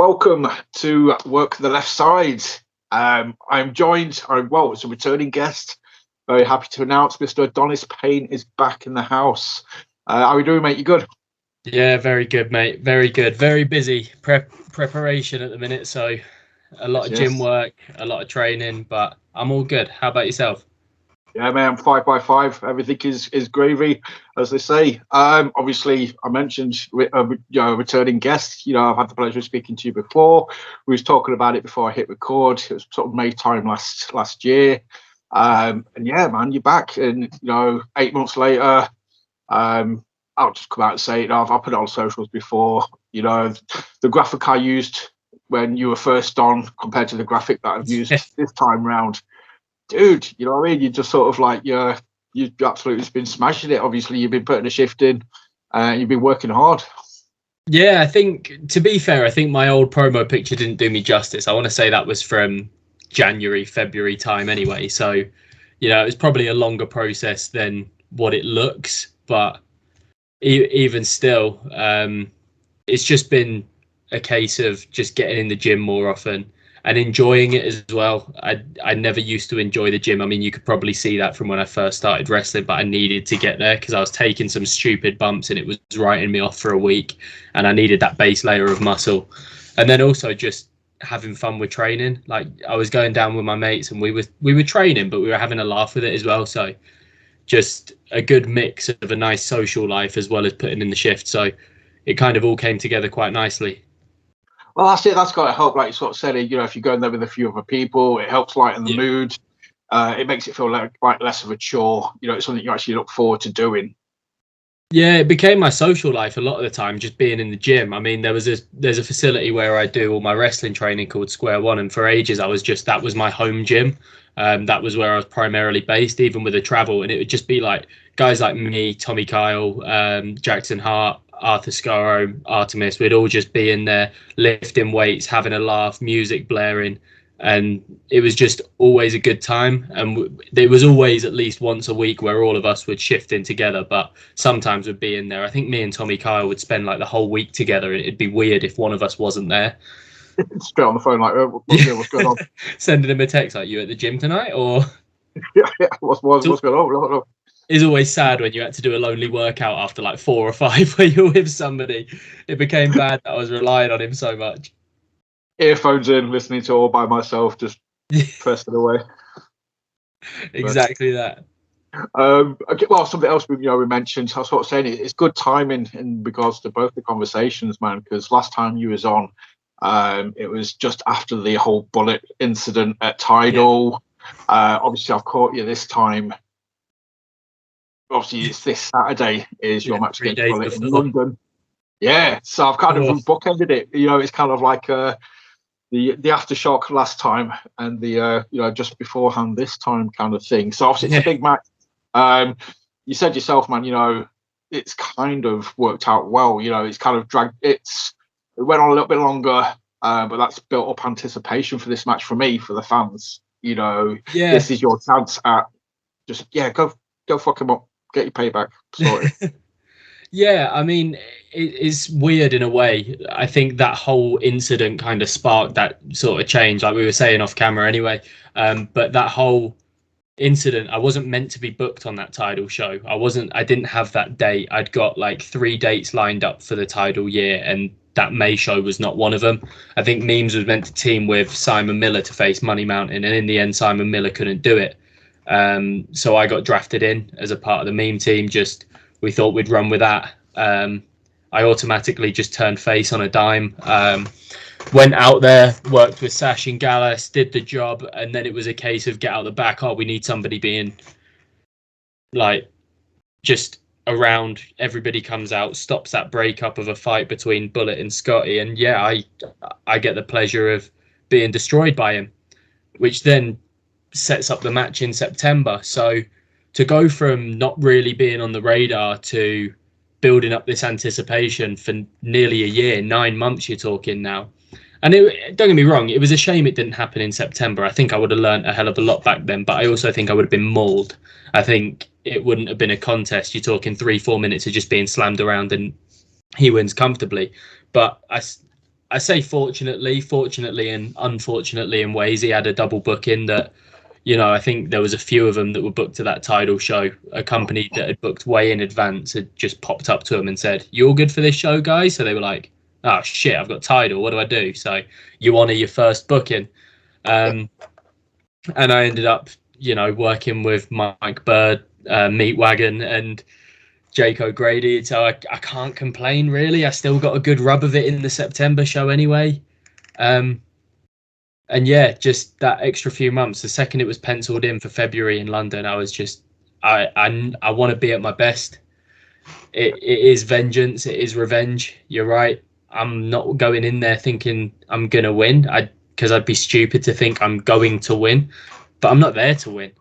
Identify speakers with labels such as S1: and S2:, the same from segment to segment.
S1: Welcome to Work the Left Side. I'm joined, it's a returning guest. Very happy to announce Mr. Adonis Payne is back in the house. How are we doing, mate? You good?
S2: Yeah, very good, mate. Very good. Very busy preparation at the minute. So a lot of gym work, a lot of training, but I'm all good. How about yourself?
S1: Yeah, man, I'm 5 by 5. Everything is gravy, as they say. Obviously, I mentioned returning guest. I've had the pleasure of speaking to you before. We was talking about it before I hit record. It was sort of May time last year. And yeah, man, you're back. And 8 months later, I'll just come out and say it. I've put it on socials before. The graphic I used when you were first on compared to the graphic that I've used this time round. Dude, you know what I mean? You just sort of like you've absolutely been smashing it. Obviously, you've been putting a shift in, and you've been working hard.
S2: Yeah, I think, to be fair, I think my old promo picture didn't do me justice. I want to say that was from January, February time anyway. So, it was probably a longer process than what it looks. But even still, it's just been a case of just getting in the gym more often and enjoying it as well. I never used to enjoy the gym. I mean, you could probably see that from when I first started wrestling, but I needed to get there because I was taking some stupid bumps and it was writing me off for a week, and I needed that base layer of muscle. And then also just having fun with training. Like, I was going down with my mates and we were training, but we were having a laugh with it as well. So just a good mix of a nice social life as well as putting in the shift. So it kind of all came together quite nicely.
S1: Well, that's it. That's got to help, like you sort of said. If you're going there with a few other people, it helps lighten the mood. It makes it feel like quite less of a chore. It's something you actually look forward to doing.
S2: Yeah, it became my social life a lot of the time, just being in the gym. I mean, there's a facility where I do all my wrestling training called Square One, and for ages that was my home gym. That was where I was primarily based, even with the travel, and it would just be like guys like me, Tommy Kyle, Jackson Hart, Arthur Scaro, Artemis. We'd all just be in there lifting weights, having a laugh, music blaring, and it was just always a good time. And there was always at least once a week where all of us would shift in together, but sometimes we'd be in there. I think me and Tommy Kyle would spend like the whole week together. It'd be weird if one of us wasn't there.
S1: Straight on the phone, like, what's going on?
S2: Sending him a text like, "You at the gym tonight?" Or
S1: what's going on?
S2: It's always sad when you had to do a lonely workout after like 4 or 5 where you're with somebody. It became bad that I was relying on him so much.
S1: Earphones in, listening to all by myself, just pressing away.
S2: Exactly that.
S1: Okay, well, something else we mentioned. I was sort of saying it's good timing in regards to both the conversations, man. Because last time you was on, it was just after the whole Bullit incident at Tidal. Yeah. Obviously, I've caught you this time. Obviously, it's this Saturday is your match against Bullit in London. Yeah, so I've kind of bookended it. It's kind of like the aftershock last time and the just beforehand this time kind of thing. So obviously it's a big match. You said yourself, man. It's kind of worked out well. It's kind of dragged. It went on a little bit longer, but that's built up anticipation for this match for me, for the fans. This is your chance at just go fuck him up. Get your payback sorted.
S2: Yeah, I mean, it's weird in a way. I think that whole incident kind of sparked that sort of change, like we were saying off camera anyway. But that whole incident, I wasn't meant to be booked on that Tidal show. I didn't have that date. I'd got like 3 dates lined up for the Tidal year, and that May show was not one of them. I think Memes was meant to team with Simon Miller to face Money Mountain, and in the end, Simon Miller couldn't do it. So I got drafted in as a part of the meme team. We thought we'd run with that. I automatically just turned face on a dime. Went out there, worked with Sash and Gallus, did the job, and then it was a case of get out the back. Oh, we need somebody being like just around. Everybody comes out, stops that breakup of a fight between Bullit and Scotty, and I get the pleasure of being destroyed by him, which then sets up the match in September. So to go from not really being on the radar to building up this anticipation for nearly a year, 9 months you're talking now. And don't get me wrong, it was a shame it didn't happen in September. I think I would have learned a hell of a lot back then, but I also think I would have been mauled. I think it wouldn't have been a contest. You're talking 3-4 minutes of just being slammed around and he wins comfortably. But I say fortunately and unfortunately in ways. He had a double booking that, I think there was a few of them that were booked to that Tidal show. A company that had booked way in advance had just popped up to them and said, "You're good for this show, guys." So they were like, "Oh shit, I've got Tidal. What do I do?" So you honour your first booking. And I ended up, working with Mike Bird, Meat Wagon, and Jake O'Grady. So I can't complain, really. I still got a good rub of it in the September show anyway. And yeah, just that extra few months. The second it was penciled in for February in London, I was just, I want to be at my best. It is vengeance. It is revenge. You're right. I'm not going in there thinking I'm going to win. Because I'd be stupid to think I'm going to win. But I'm not there to win.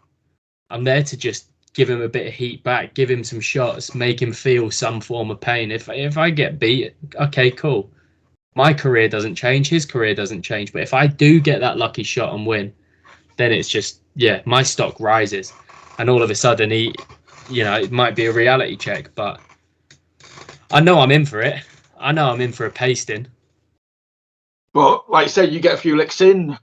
S2: I'm there to just give him a bit of heat back, give him some shots, make him feel some form of pain. If I get beat, okay, cool. My career doesn't change, his career doesn't change. But if I do get that lucky shot and win, then it's just, my stock rises. And all of a sudden, it might be a reality check, but I know I'm in for it. I know I'm in for a pasting.
S1: But like you said, you get a few licks in,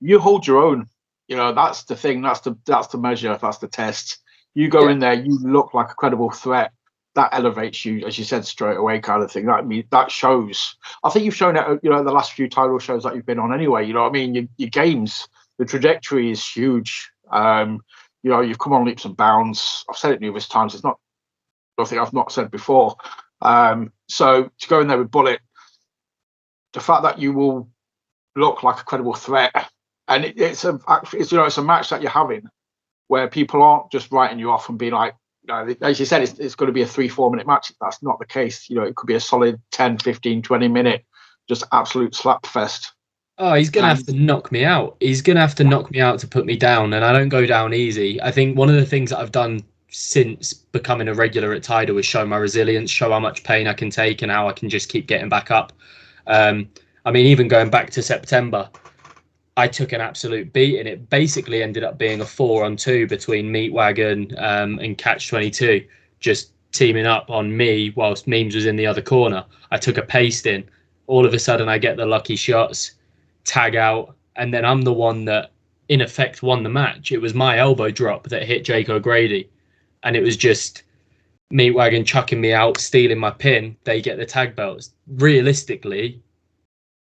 S1: you hold your own. That's the thing. That's the measure. That's the test. You go in there, you look like a credible threat. That elevates you, as you said, straight away, kind of thing. That shows. I think you've shown it. The last few Tidal shows that you've been on, anyway. You know what I mean? Your games, the trajectory is huge. You've come on leaps and bounds. I've said it numerous times. It's not nothing I've not said before. So to go in there with Bullit, the fact that you will look like a credible threat. And it's a match that you're having where people aren't just writing you off and being like, as you said, it's going to be a 3-4 minute match. That's not the case. It could be a solid 10, 15, 20 minute, just absolute slap fest.
S2: Oh, he's going to have to knock me out. He's going to have to knock me out to put me down. And I don't go down easy. I think one of the things that I've done since becoming a regular at Tidal is show my resilience, show how much pain I can take and how I can just keep getting back up. Even going back to September, I took an absolute beat, and it basically ended up being a 4-on-2 between Meat Wagon and Catch 22, just teaming up on me whilst Memes was in the other corner. I took a pasting. All of a sudden, I get the lucky shots, tag out, and then I'm the one that, in effect, won the match. It was my elbow drop that hit Jake O'Grady, and it was just Meat Wagon chucking me out, stealing my pin. They get the tag belts. Realistically,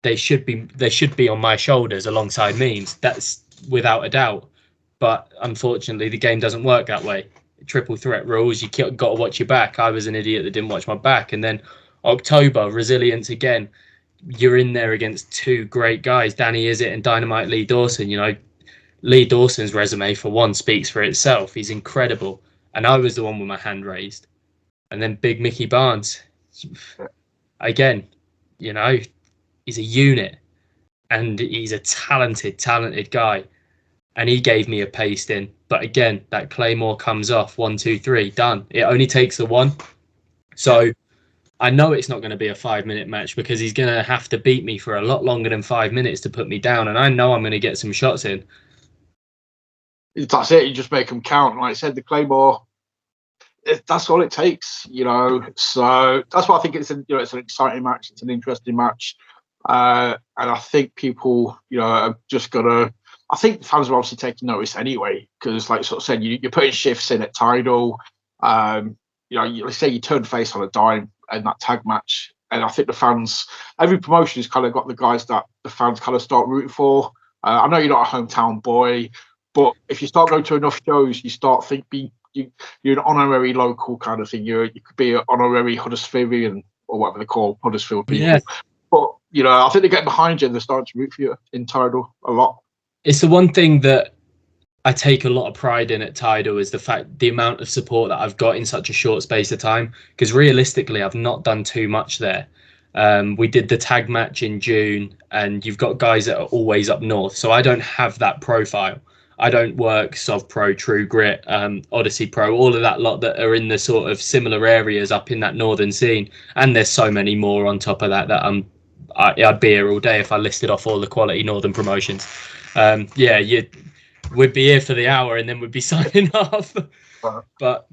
S2: they should be on my shoulders alongside Memes. That's without a doubt. But unfortunately, the game doesn't work that way. Triple threat rules, you got to watch your back. I was an idiot that didn't watch my back. And then October, resilience again. You're in there against two great guys, Danny Izzet and Dynamite Lee Dawson. Lee Dawson's resume, for one, speaks for itself. He's incredible. And I was the one with my hand raised. And then Big Mickey Barnes. Again, he's a unit, and he's a talented guy, and he gave me a pasting. But again, that Claymore comes off, 1, 2, 3, done. It only takes the one. So I know it's not going to be a 5-minute match because he's going to have to beat me for a lot longer than 5 minutes to put me down, and I know I'm going to get some shots in.
S1: That's it. You just make them count. Like I said, the Claymore, that's all it takes. So that's why I think it's an exciting match. It's an interesting match. And I think people, are just gonna. I think fans are obviously taking notice anyway, because, like sort of said, you're putting shifts in at Tidal. Let's say you turn face on a dime in that tag match, and I think the fans, every promotion has kind of got the guys that the fans kind of start rooting for. I know you're not a hometown boy, but if you start going to enough shows, you start thinking you're an honorary local kind of thing. You could be an honorary Huddersfieldian or whatever they call Huddersfield people. Yeah. But I think they get behind you and they're starting to root for you in Tidal a lot.
S2: It's the one thing that I take a lot of pride in at Tidal is the amount of support that I've got in such a short space of time. Because realistically, I've not done too much there. We did the tag match in June, and you've got guys that are always up north. So I don't have that profile. I don't work Sov Pro, True Grit, Odyssey Pro, all of that lot that are in the sort of similar areas up in that northern scene. And there's so many more on top of that I'd be here all day if I listed off all the quality northern promotions. We'd be here for the hour and then we'd be signing off. But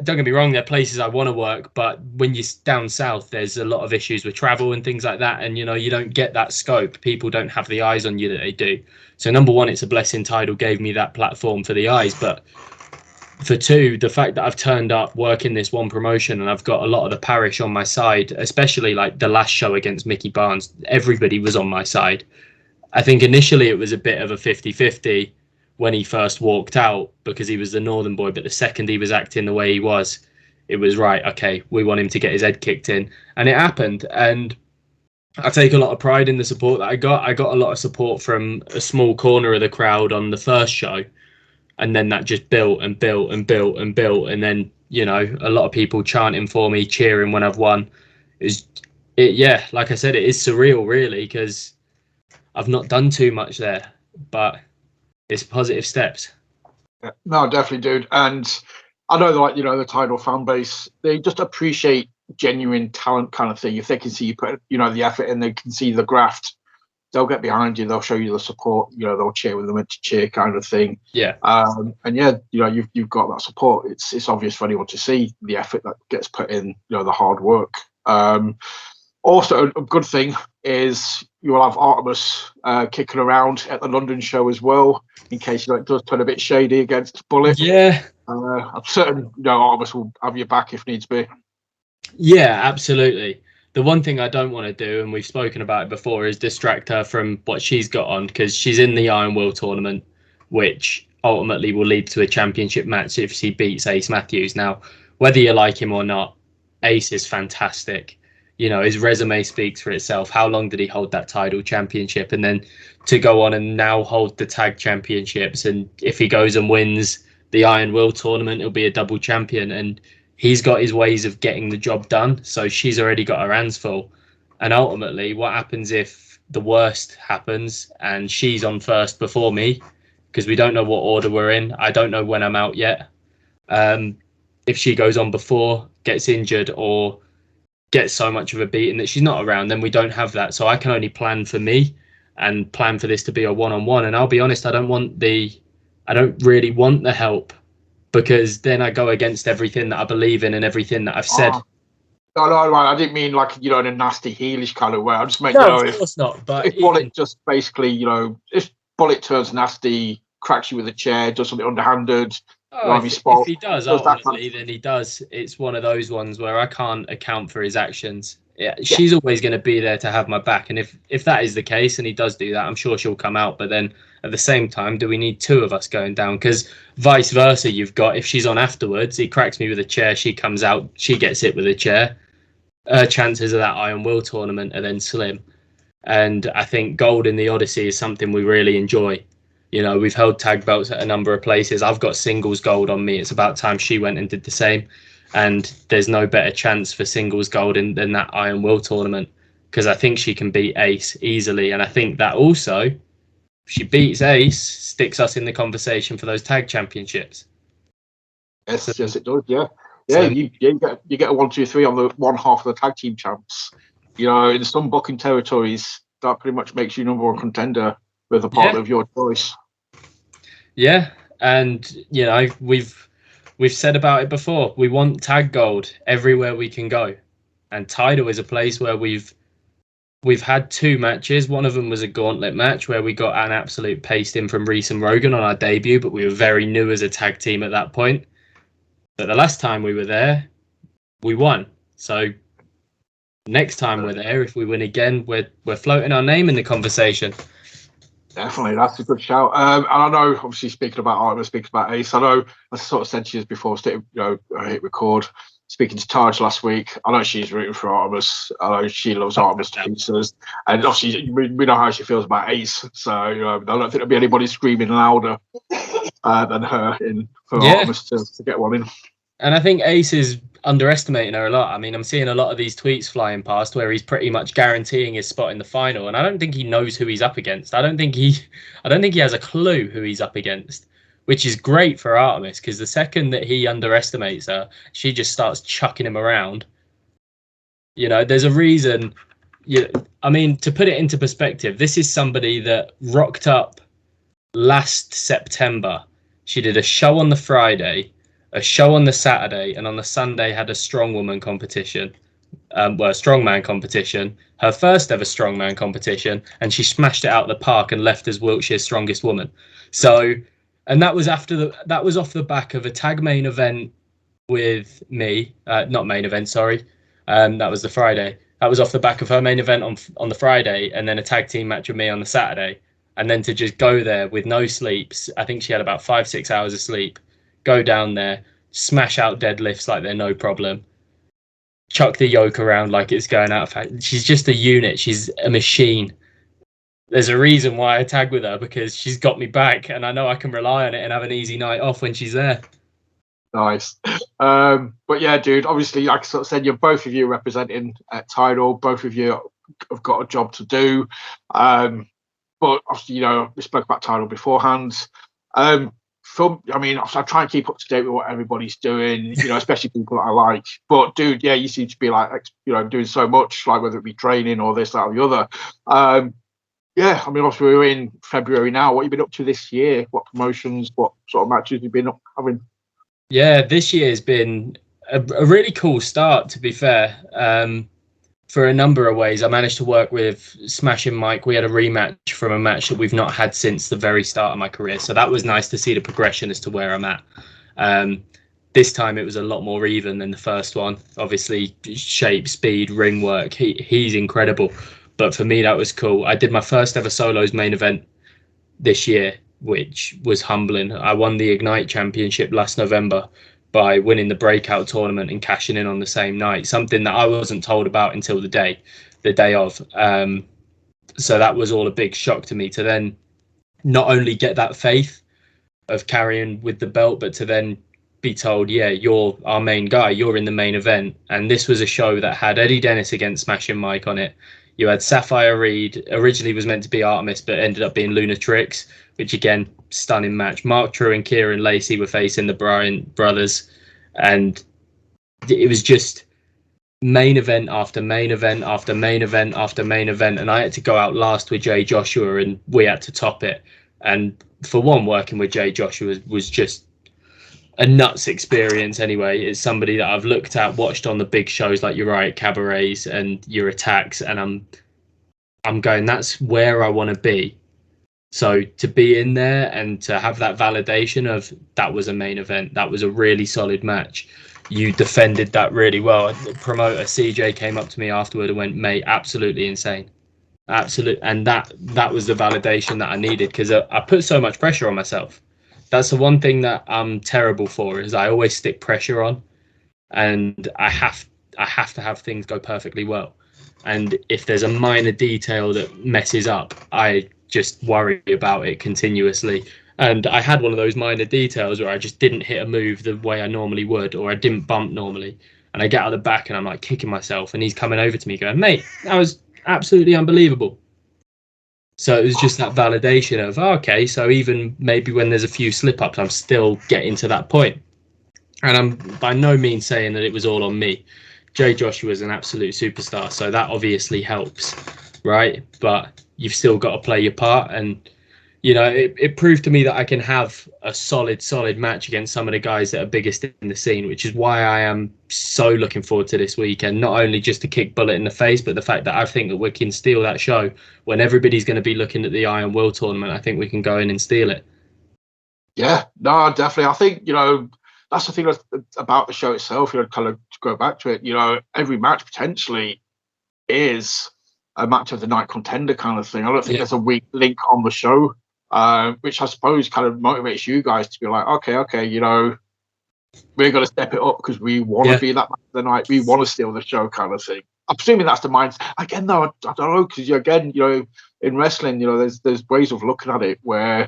S2: don't get me wrong, there are places I want to work, but when you're down south, there's a lot of issues with travel and things like that. And, you know, you don't get that scope. People don't have the eyes on you that they do. So number one, it's a blessing Tidal gave me that platform for the eyes. But for two, the fact that I've turned up working this one promotion and I've got a lot of the parish on my side, especially like the last show against Mickey Barnes, everybody was on my side. I think initially it was a bit of a 50-50 when he first walked out because he was the northern boy, but the second he was acting the way he was, it was right, okay, we want him to get his head kicked in. And it happened. And I take a lot of pride in the support that I got. I got a lot of support from a small corner of the crowd on the first show. And then that just built and built and built and built. And then, you know, a lot of people chanting for me, cheering when I've won. Yeah, like I said, it is surreal, really, because I've not done too much there. But it's positive steps.
S1: Yeah, no, definitely, dude. And I know, like, you know, the Tidal fan base, they just appreciate genuine talent kind of thing. If they can see you put, you know, the effort in, they can see the graft, they'll get behind you. They'll show you the support. You know, they'll cheer when they're meant to cheer, kind of thing.
S2: Yeah.
S1: And yeah, you know, you've got that support. It's obvious for anyone to see the effort that gets put in. You know, the hard work. Also, a good thing is you will have Artemis kicking around at the London show as well, in case, you know, it does turn a bit shady against Bullit.
S2: Yeah.
S1: I'm certain, you know, Artemis will have your back if needs be.
S2: Yeah, absolutely. The one thing I don't want to do, and we've spoken about it before, is distract her from what she's got on, because she's in the Iron Will tournament, which ultimately will lead to a championship match if she beats Ace Matthews. Now, whether you like him or not, Ace is fantastic. You know, his resume speaks for itself. How long did he hold that Tidal championship? And then to go on and now hold the tag championships. And if he goes and wins the Iron Will tournament, he'll be a double champion. And he's got his ways of getting the job done. So she's already got her hands full. And ultimately, what happens if the worst happens and she's on first before me? Because we don't know what order we're in. I don't know when I'm out yet. If she goes on before, gets injured, or gets so much of a beating that she's not around, then we don't have that. So I can only plan for me and plan for this to be a one-on-one. And I'll be honest, I don't really want the help, because then I go against everything that I believe in and everything that I've said.
S1: No, I didn't mean, like, you know, in a nasty heelish kind of way. I just meant,
S2: no,
S1: you know,
S2: of course not. But
S1: if Bullit just basically, you know, if Bullit turns nasty, cracks you with a chair, does something underhanded,
S2: if he does ultimately, then he does. It's one of those ones where I can't account for his actions. Yeah, she's always going to be there to have my back, and if that is the case and he does do that, I'm sure she'll come out. But then at the same time, do we need two of us going down? Because vice versa, you've got, if she's on afterwards, he cracks me with a chair, she comes out, she gets hit with a chair. Her chances of that Iron Will tournament are then slim. And I think gold in the Odyssey is something we really enjoy. You know, we've held tag belts at a number of places. I've got singles gold on me. It's about time she went and did the same. And there's no better chance for singles gold than that Iron Will tournament, because I think she can beat Ace easily. And I think that also, if she beats Ace, sticks us in the conversation for those tag championships.
S1: Yes, it does. Yeah. So, you get a 1, 2, 3 on the one half of the tag team champs. You know, in some booking territories, that pretty much makes you number one contender with a partner of your choice. Yeah,
S2: and you know, we've said about it before. We want tag gold everywhere we can go, and Tidal is a place where we've had 2 matches. One of them was a gauntlet match where we got an absolute pasting from Reese and Rogan on our debut, but we were very new as a tag team at that point. But the last time we were there, we won. So next time we're there, if we win again, we're floating our name in the conversation.
S1: Definitely, that's a good shout. And I know, obviously, speaking about Artemis, speaking about Ace, I know I sort of said to you before, I hit record. Speaking to Taj last week, I know she's rooting for Artemis. I know she loves Artemis to pieces, and obviously we know how she feels about Ace. So, you know, I don't think there'll be anybody screaming louder than her for Artemis to get one in.
S2: And I think Ace is underestimating her a lot. I mean, I'm seeing a lot of these tweets flying past where he's pretty much guaranteeing his spot in the final, and I don't think he knows who he's up against. I don't think he has a clue who he's up against, which is great for Artemis, because the second that he underestimates her, she just starts chucking him around. You know, there's a reason. I mean, to put it into perspective, this is somebody that rocked up last September. She did a show on the Friday, a show on the Saturday, and on the Sunday had a strongwoman competition. Well, a strongman competition, her first ever strongman competition, and she smashed it out of the park and left as Wiltshire's strongest woman. So, and that was that was off the back of a tag main event with me, not main event, sorry. That was the Friday. That was off the back of her main event on the Friday, and then a tag team match with me on the Saturday. And then to just go there with no sleeps, I think she had about 5-6 hours of sleep, go down there, smash out deadlifts like they're no problem, chuck the yoke around like it's going out of fact. She's just a unit. She's a machine. There's a reason why I tag with her, because she's got me back, and I know I can rely on it and have an easy night off when she's there.
S1: Nice. But yeah, dude, obviously, like I sort of said, you're both of you representing Tidal. Both of you have got a job to do. But obviously, you know, we spoke about Tidal beforehand. I mean, I try and keep up to date with what everybody's doing, you know, especially people that I like. But dude, yeah, you seem to be like, you know, doing so much, like whether it be training or this, that, or the other. Yeah, I mean, obviously we're in February now. What have you been up to this year? What promotions? What sort of matches have you been having?
S2: Yeah, this year has been a really cool start, to be fair. For a number of ways, I managed to work with Smashing Mike. We had a rematch from a match that we've not had since the very start of my career. So that was nice to see the progression as to where I'm at. This time it was a lot more even than the first one. Obviously, shape, speed, ring work. He's incredible. But for me, that was cool. I did my first ever solos main event this year, which was humbling. I won the Ignite Championship last November by winning the breakout tournament and cashing in on the same night, something that I wasn't told about until the day of. So that was all a big shock to me, to then not only get that faith of carrying with the belt, but to then be told, yeah, you're our main guy, you're in the main event. And this was a show that had Eddie Dennis against Smashing Mike on it. You had Sapphire Reed, originally was meant to be Artemis, but ended up being Lunatrix, which again, stunning match. Mark True and Kieran Lacey were facing the Bryant brothers, and it was just main event after main event after main event after main event, and I had to go out last with Jay Joshua, and we had to top it. And for one, working with Jay Joshua was just a nuts experience anyway. It's somebody that I've looked at, watched on the big shows like your Riot Cabarets and your Attacks, and I'm going, that's where I want to be. So to be in there and to have that validation of that was a main event, that was a really solid match, you defended that really well. The promoter CJ came up to me afterward and went, mate, absolutely insane. Absolute. And that was the validation that I needed, because I put so much pressure on myself. That's the one thing that I'm terrible for, is I always stick pressure on, and I have to have things go perfectly well. And if there's a minor detail that messes up, I just worry about it continuously. And I had one of those minor details where I just didn't hit a move the way I normally would, or I didn't bump normally. And I get out of the back and I'm like kicking myself, and he's coming over to me going, mate, that was absolutely unbelievable. So it was just that validation of, oh, okay, so even maybe when there's a few slip-ups, I'm still getting to that point. And I'm by no means saying that it was all on me. Jay Joshua is an absolute superstar, so that obviously helps, right? But you've still got to play your part. And, you know, it proved to me that I can have a solid match against some of the guys that are biggest in the scene, which is why I am so looking forward to this weekend, not only just to kick Bullit in the face, but the fact that I think that we can steal that show when everybody's going to be looking at the Iron Will tournament. I think we can go in and steal it.
S1: Yeah, no, definitely. I think, you know, that's the thing about the show itself, you know, kind of to go back to it, you know, every match potentially is a match of the night contender kind of thing. I don't think there's a weak link on the show, which I suppose kind of motivates you guys to be like, okay, you know, we're going to step it up because we want to be that match of the night. We want to steal the show kind of thing. I'm presuming that's the mindset. Again, though, I don't know, because again, you know, in wrestling, you know, there's ways of looking at it where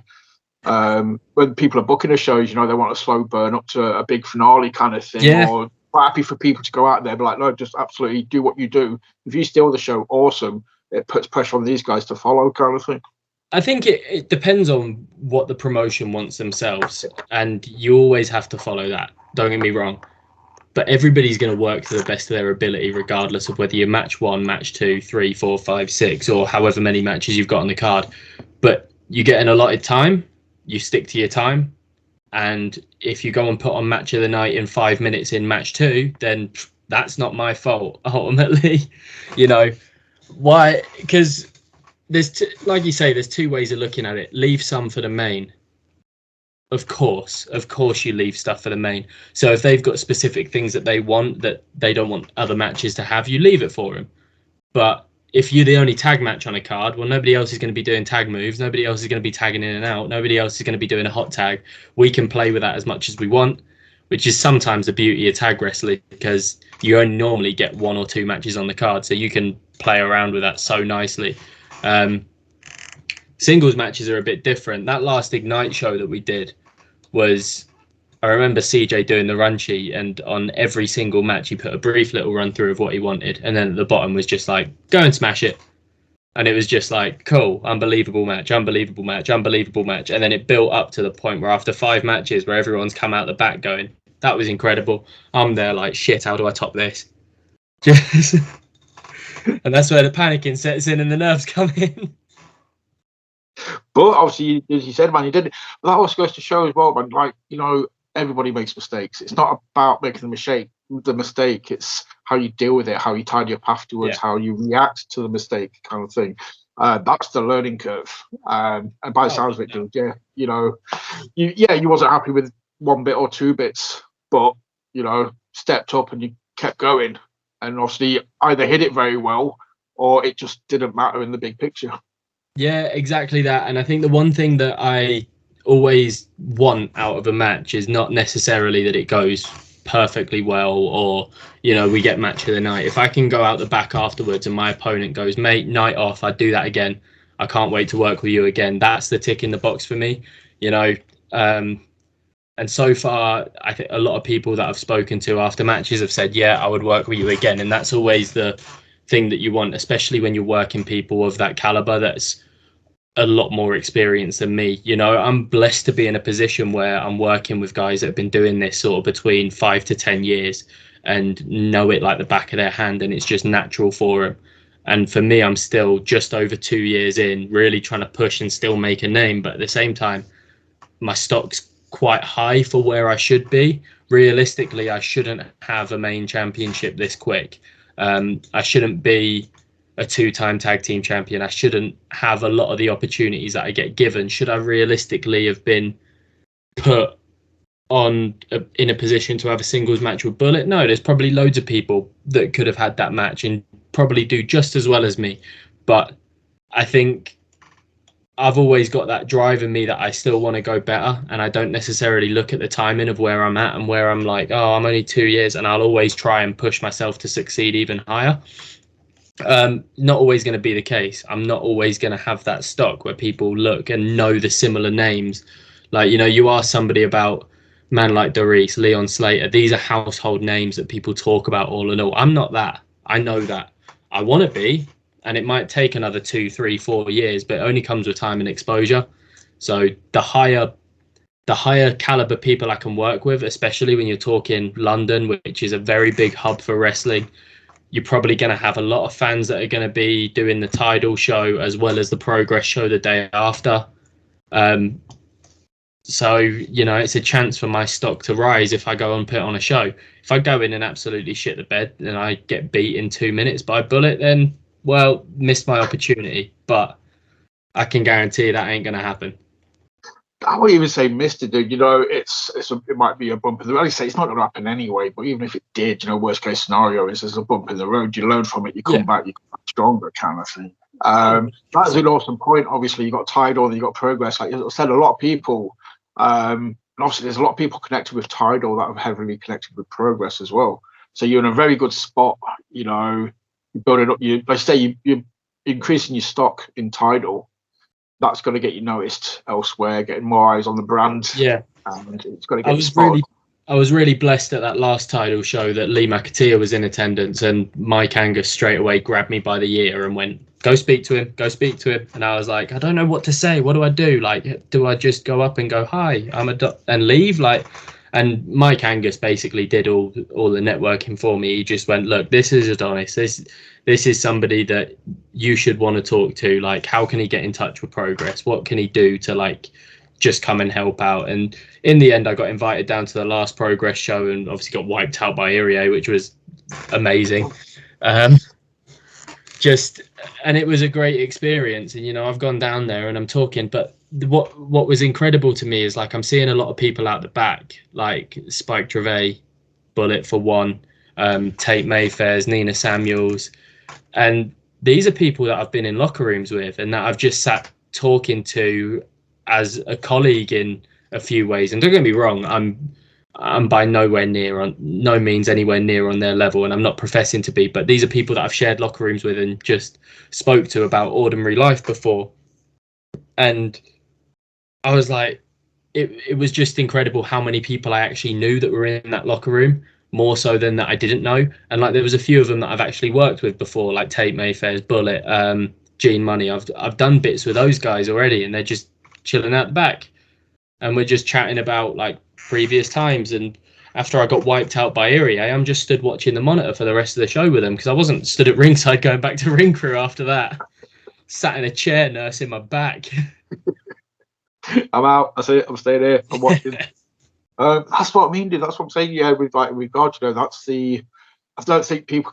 S1: when people are booking the shows, you know, they want a slow burn up to a big finale kind of thing, or happy for people to go out there, be like, no, just absolutely do what you do. If you steal the show, awesome. It puts pressure on these guys to follow, kind of thing.
S2: I think it depends on what the promotion wants themselves, and you always have to follow that. Don't get me wrong, but everybody's going to work to the best of their ability, regardless of whether you're match 1, match 2, 3, 4, 5, 6, or however many matches you've got on the card. But you get an allotted time. You stick to your time, And if you go and put on match of the night in 5 minutes in match 2, then that's not my fault ultimately. You know why? Because there's like you say, there's two ways of looking at it. Leave some for the main. Of course, you leave stuff for the main. So if they've got specific things that they want that they don't want other matches to have, you leave it for them. But if you're the only tag match on a card, well, nobody else is going to be doing tag moves. Nobody else is going to be tagging in and out. Nobody else is going to be doing a hot tag. We can play with that as much as we want, which is sometimes the beauty of tag wrestling, because you only normally get 1 or 2 matches on the card, so you can play around with that so nicely. Singles matches are a bit different. That last Ignite show that we did was, I remember CJ doing the run sheet, and on every single match he put a brief little run through of what he wanted, and then at the bottom was just like, go and smash it. And it was just like, cool, unbelievable match, unbelievable match, unbelievable match. And then it built up to the point where after 5 matches where everyone's come out the back going, that was incredible. I'm there like, shit, how do I top this? And that's where the panicking sets in and the nerves come in.
S1: But obviously, as you said, man, you did it. But that also goes to show as well, man, like, you know, everybody makes mistakes. It's not about making the mistake. It's how you deal with it, how you tidy up afterwards, how you react to the mistake, kind of thing. That's the learning curve. And by the sounds of it, dude, you know, you wasn't happy with 1 bit or 2 bits, but, you know, stepped up and you kept going. And obviously either hit it very well or it just didn't matter in the big picture.
S2: Yeah, exactly that. And I think the one thing that I always want out of a match is not necessarily that it goes perfectly well or, you know, we get match of the night. If I can go out the back afterwards and my opponent goes, mate, night off, I'd do that again. I can't wait to work with you again. That's the tick in the box for me, you know. And so far, I think a lot of people that I've spoken to after matches have said, yeah, I would work with you again. And that's always the thing that you want, especially when you're working people of that caliber that's a lot more experience than me. You know, I'm blessed to be in a position where I'm working with guys that have been doing this sort of between 5 to 10 years and know it like the back of their hand, and it's just natural for them. And for me, I'm still just over 2 years in, really trying to push and still make a name. But at the same time, my stock's quite high for where I should be. Realistically, I shouldn't have a main championship this quick. I shouldn't be a 2-time tag team champion. I shouldn't have a lot of the opportunities that I get given. Should I realistically have been put on in a position to have a singles match with Bullit? No, there's probably loads of people that could have had that match and probably do just as well as me. But I think I've always got that drive in me that I still want to go better, and I don't necessarily look at the timing of where I'm at and where I'm like, oh, I'm only 2 years, and I'll always try and push myself to succeed even higher. Not always going to be the case. I'm not always going to have that stock where people look and know the similar names. Like, you know, you ask somebody about man like Doris, Leon Slater, these are household names that people talk about all in all. I'm not that. I know that. I want to be, and it might take another 2, 3, 4 years, but it only comes with time and exposure. So the higher caliber people I can work with, especially when you're talking London, which is a very big hub for wrestling, you're probably going to have a lot of fans that are going to be doing the Tidal show as well as the Progress show the day after. So, you know, it's a chance for my stock to rise if I go and put on a show. If I go in and absolutely shit the bed and I get beat in 2 minutes by Bullit, then, well, missed my opportunity. But I can guarantee that ain't going to happen.
S1: I wouldn't even say missed it, dude. You know, it might be a bump in the road. I say it's not going to happen anyway. But even if it did, you know, worst case scenario is there's a bump in the road. You learn from it. You come back. You come back stronger, kind of thing. That's an awesome point. Obviously, you got Tidal and you got Progress. Like I said, a lot of people. And obviously, there's a lot of people connected with Tidal that are heavily connected with Progress as well. So you're in a very good spot. You know, you're building up. You're increasing your stock in Tidal. That's going to get you noticed elsewhere, getting more eyes on the brand. Yeah, and it's going to get
S2: I was really blessed at that last Tidal show that Lee McAteer was in attendance, and Mike Angus straight away grabbed me by the ear and went, go speak to him. And I was like, I don't know what to say. What do I do? Like, do I just go up and go, hi, and leave? Like, and Mike Angus basically did all the networking for me. He just went, look, this is Adonis. This is somebody that you should want to talk to. Like, how can he get in touch with Progress? What can he do to, like, just come and help out. And in the end, I got invited down to the last Progress show and obviously got wiped out by Irie, which was amazing. And it was a great experience. And, I've gone down there and I'm talking, but what was incredible to me is like, I'm seeing a lot of people out the back, like Spike Trevay, Bullit for one, Tate Mayfair's, Nina Samuels. And these are people that I've been in locker rooms with and that I've just sat talking to as a colleague in a few ways. And don't get me wrong, I'm by no means anywhere near on their level, and I'm not professing to be, but these are people that I've shared locker rooms with and just spoke to about ordinary life before. And I was like, it was just incredible how many people I actually knew that were in that locker room, more so than that I didn't know. And like, there was a few of them that I've actually worked with before, like Tate Mayfair's, Bullit, Gene Money. I've done bits with those guys already, and they're just chilling out the back. And we're just chatting about like previous times. And after I got wiped out by Irie, I'm just stood watching the monitor for the rest of the show with them, because I wasn't stood at ringside going back to ring crew after that. Sat in a chair nursing my back.
S1: I'm out. That's it. I'm staying here. I'm watching. That's what I mean, dude. That's what I'm saying. Yeah, with God, that's the. I don't think people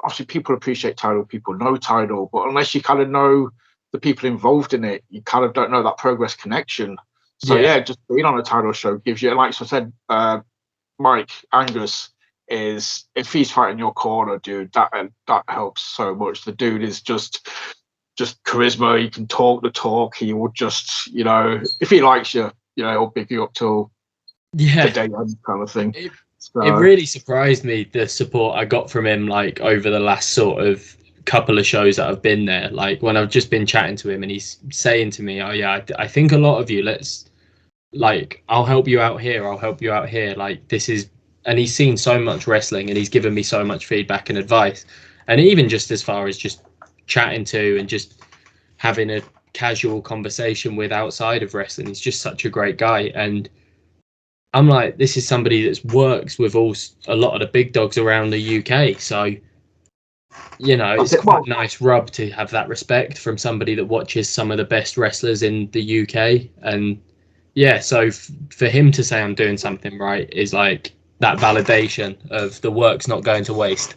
S1: obviously people appreciate Tidal, people know Tidal, but unless you kind of know the people involved in it, you kind of don't know that Progress connection. So yeah, just being on a Tidal show gives you, like I said, Mike Angus is, if he's fighting your corner, dude, that helps so much. The dude is just charisma. He can talk the talk. He will just, if he likes you, he'll big you up till the day end kind of thing.
S2: It really surprised me, the support I got from him, like over the last sort of couple of shows that I've been there. Like when I've just been chatting to him and he's saying to me, oh yeah, I think a lot of you, I'll help you out here. I'll help you out here. Like this is, and he's seen so much wrestling and he's given me so much feedback and advice. And even just as far as just chatting to and just having a casual conversation with outside of wrestling, he's just such a great guy. And I'm like, this is somebody that's works with a lot of the big dogs around the UK. So, it's quite a nice rub to have that respect from somebody that watches some of the best wrestlers in the UK. And yeah, so for him to say I'm doing something right is like that validation of the work's not going to waste.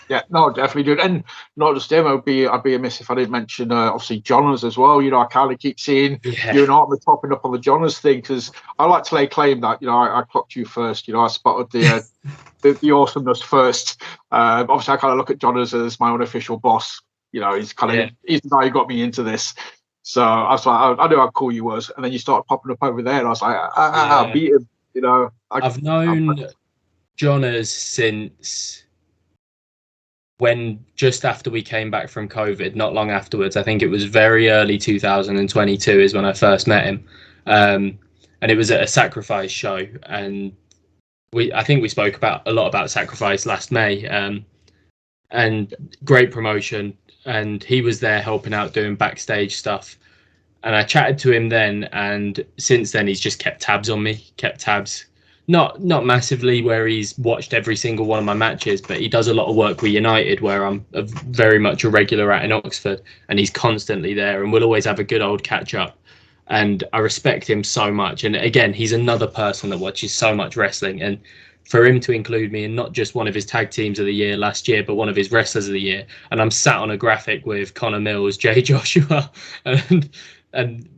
S1: Yeah, no, definitely, dude. And not just him, I'd be amiss if I didn't mention obviously Johners as well. I kind of keep seeing you and Artemis popping up on the Johners thing, because I like to lay claim that I clocked you first. I spotted the awesomeness first. Obviously, I kind of look at Johners as my unofficial boss. He's he's the guy who got me into this. So I was like, I knew how cool you was, and then you started popping up over there, and I was like, I beat him. I've
S2: known Johners since when, just after we came back from COVID, not long afterwards. I think it was very early 2022 is when I first met him, and it was at a Sacrifice show, and I think we spoke a lot about Sacrifice last May, and great promotion. And he was there helping out, doing backstage stuff. And I chatted to him then, and since then he's just kept tabs on me, not massively where he's watched every single one of my matches, but he does a lot of work with United, where I'm very much a regular at in Oxford, and he's constantly there, and we'll always have a good old catch up. And I respect him so much. And again, he's another person that watches so much wrestling, and for him to include me in not just one of his tag teams of the year last year, but one of his wrestlers of the year. And I'm sat on a graphic with Connor Mills, Jay Joshua, and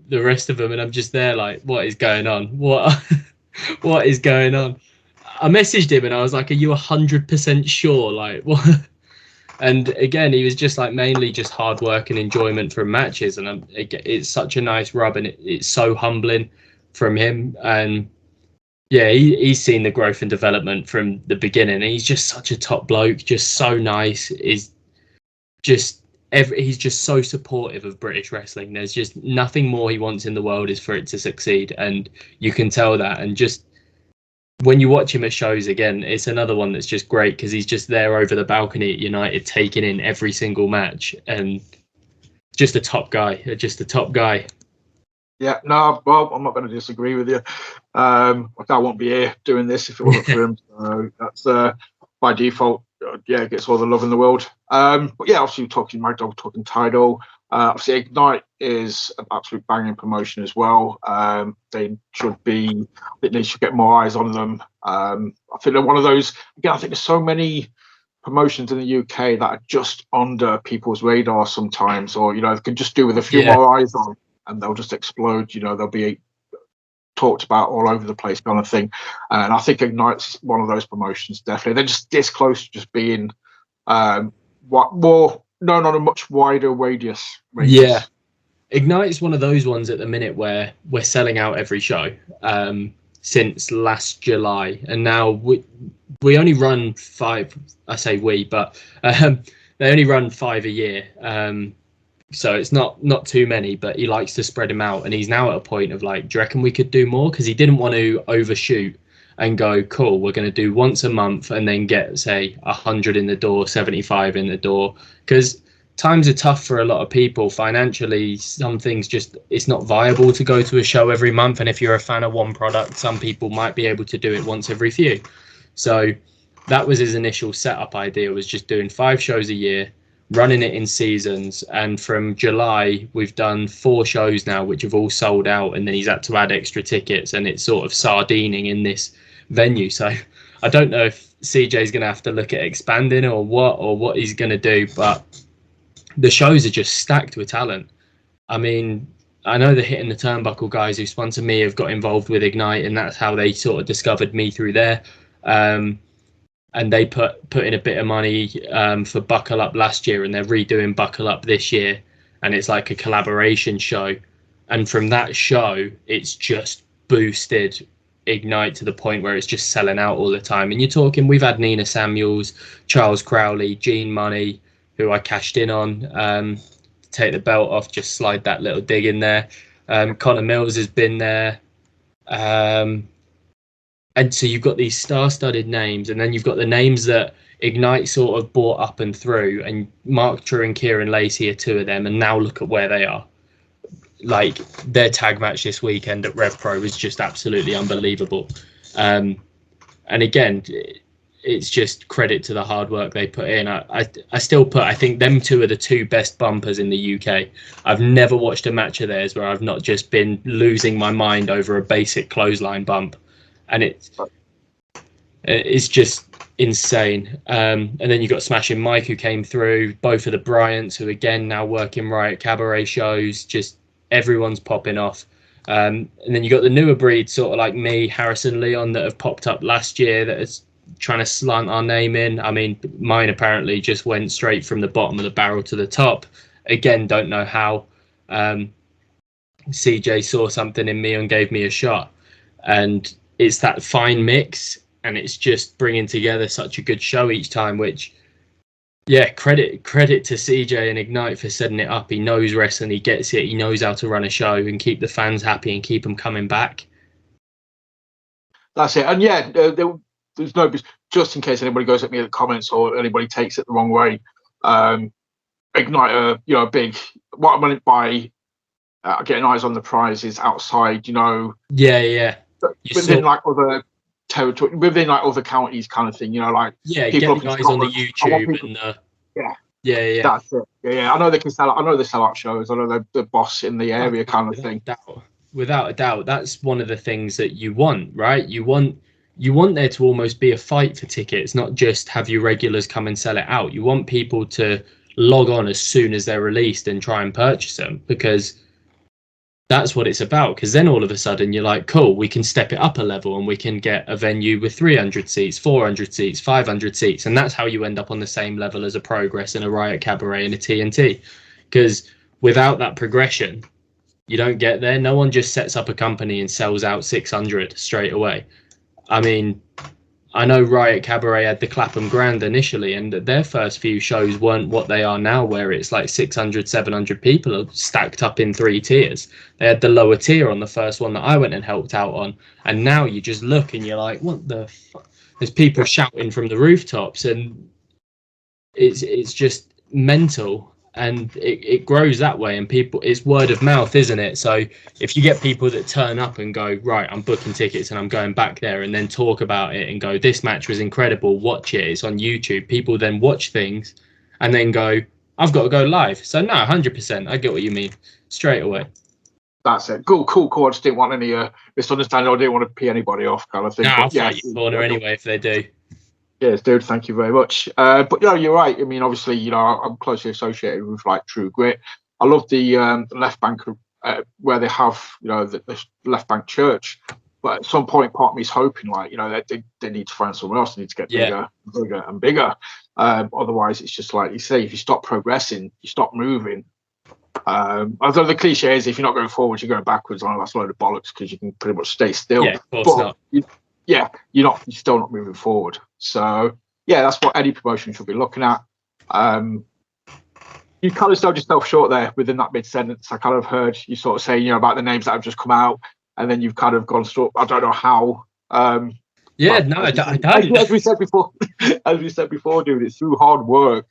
S2: the rest of them, and I'm just there like, what is going on? What is going on? I messaged him and I was like, are you 100% sure? Like, what? And again, he was just like mainly just hard work and enjoyment from matches. And it's such a nice rub, and it's so humbling from him. And yeah, he's seen the growth and development from the beginning. He's just such a top bloke, just so nice. He's just so supportive of British wrestling. There's just nothing more he wants in the world is for it to succeed, and you can tell that. And just when you watch him at shows again, it's another one that's just great, because he's just there over the balcony at United, taking in every single match, and just a top guy.
S1: Yeah, no, well, I'm not going to disagree with you. I won't be here doing this if it wasn't for him. So that's by default. Yeah, gets all the love in the world. But yeah, obviously talking Mad Dog, talking Tidal. Obviously, Ignite is an absolute banging promotion as well. They should be. I think they should get more eyes on them. I think they're one of those. Again, I think there's so many promotions in the UK that are just under people's radar sometimes, or they could just do with a few more eyes on, and they'll just explode. They'll be talked about all over the place, kind of thing. And I think Ignite's one of those promotions. Definitely, they're just this close to just being more known on a much wider radius.
S2: Yeah, Ignite is one of those ones at the minute where we're selling out every show since last July, and now we only run 5. I say we, but they only run 5 a year, so it's not too many. But he likes to spread them out, and he's now at a point of like, do you reckon we could do more? Because he didn't want to overshoot and go, cool, we're going to do once a month and then get, say, 100 in the door, 75 in the door. Because times are tough for a lot of people financially. Some things just, it's not viable to go to a show every month. And if you're a fan of one product, some people might be able to do it once every few. So that was his initial setup idea, was just doing 5 shows a year, running it in seasons. And from July, we've done 4 shows now, which have all sold out. And then he's had to add extra tickets, and it's sort of sardining in this venue. So I don't know if CJ's going to have to look at expanding or what he's going to do, but the shows are just stacked with talent. I mean, I know the Hitting the Turnbuckle guys who sponsor me have got involved with Ignite, and that's how they sort of discovered me through there. And they put in a bit of money for Buckle Up last year, and they're redoing Buckle Up this year, and it's like a collaboration show. And from that show, it's just boosted Ignite to the point where it's just selling out all the time. And you're talking, we've had Nina Samuels, Charles Crowley, Gene Money, who I cashed in on, to take the belt off, just slide that little dig in there. Connor Mills has been there. And so you've got these star-studded names, and then you've got the names that Ignite sort of brought up and through, and Mark True and Kieran Lacey are 2 of them, and now look at where they are. Like, their tag match this weekend at Rev Pro was just absolutely unbelievable. And again, it's just credit to the hard work they put in. I still put, I think them 2 are the 2 best bumpers in the UK. I've never watched a match of theirs where I've not just been losing my mind over a basic clothesline bump. And it's just insane. And then you've got Smashing Mike, who came through, both of the Bryants, who again now work in Riot Cabaret shows. Just everyone's popping off. And then you got the newer breed, sort of like me, Harrison Leon, that have popped up last year, that is trying to slant our name in. I mean, mine apparently just went straight from the bottom of the barrel to the top. Again, don't know how. CJ saw something in me and gave me a shot. And it's that fine mix, and it's just bringing together such a good show each time, which, yeah, credit to CJ and Ignite for setting it up. He knows wrestling, he gets it, he knows how to run a show and keep the fans happy and keep them coming back. That's
S1: it. And yeah, there's no, just in case anybody goes at me in the comments or anybody takes it the wrong way, Ignite, big, what I meant by getting eyes on the prize is outside,
S2: Yeah.
S1: Within like other territory, within like other counties, kind of thing, like
S2: people getting eyes on the YouTube
S1: people,
S2: and
S1: yeah. That's it. Yeah. I know they can sell. I know they sell out shows. I know they're the boss in the area, kind of thing.
S2: Without a doubt, that's one of the things that you want, right? You want there to almost be a fight for tickets, not just have your regulars come and sell it out. You want people to log on as soon as they're released and try and purchase them, because that's what it's about. Because then all of a sudden you're like, cool, we can step it up a level and we can get a venue with 300 seats, 400 seats, 500 seats. And that's how you end up on the same level as a Progress and a Riot Cabaret and a TNT. Because without that progression, you don't get there. No one just sets up a company and sells out 600 straight away. I mean, I know Riot Cabaret had the Clapham Grand initially, and their first few shows weren't what they are now, where it's like 600, 700 people stacked up in 3 tiers. They had the lower tier on the first one that I went and helped out on. And now you just look and you're like, what the fuck? There's people shouting from the rooftops, and it's just mental. And it grows that way, and people, it's word of mouth, isn't it? So if you get people that turn up and go, right, I'm booking tickets and I'm going back there, and then talk about it and go, this match was incredible, watch it, it's on YouTube. People then watch things and then go, I've got to go live. So no, 100%. I get what you mean straight away.
S1: That's it. Cool. I just didn't want any misunderstanding. I didn't want to pee anybody off, kind of thing.
S2: No, I'll
S1: yeah,
S2: fight your corner anyway if they do.
S1: Yes, dude. Thank you very much. But you're right. I mean, obviously, I'm closely associated with like True Grit. I love the left bank where they have the left bank church. But at some point, part of me is hoping like they need to find somewhere else. They need to get bigger and bigger. Otherwise, it's just like you say, if you stop progressing, you stop moving. Although the cliche is if you're not going forward, you're going backwards. That's a load of bollocks because you can pretty much stay still.
S2: Yeah, of course not.
S1: You're still not moving forward. So yeah, that's what any promotion should be looking at. You kind of sold yourself short there within that mid sentence. I kind of heard you sort of saying about the names that have just come out, and then you've kind of gone through. I don't know how. I don't. As we said before, dude, it's through hard work.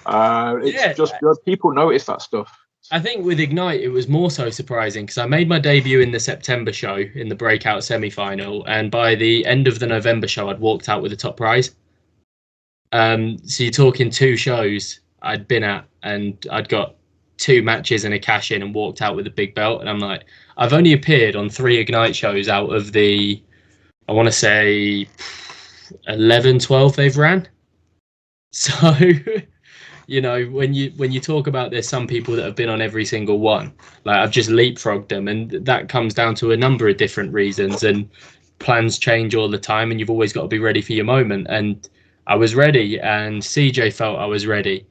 S1: It's just people notice that stuff.
S2: I think with Ignite, it was more so surprising because I made my debut in the September show in the breakout semi-final, and by the end of the November show, I'd walked out with a top prize. So you're talking 2 shows I'd been at, and I'd got 2 matches and a cash in and walked out with a big belt. And I'm like, I've only appeared on 3 Ignite shows out of the, I want to say 11, 12 they've ran. So... when you talk about there's some people that have been on every single one, like I've just leapfrogged them, and that comes down to a number of different reasons, and plans change all the time, and you've always got to be ready for your moment. And I was ready, and CJ felt I was ready,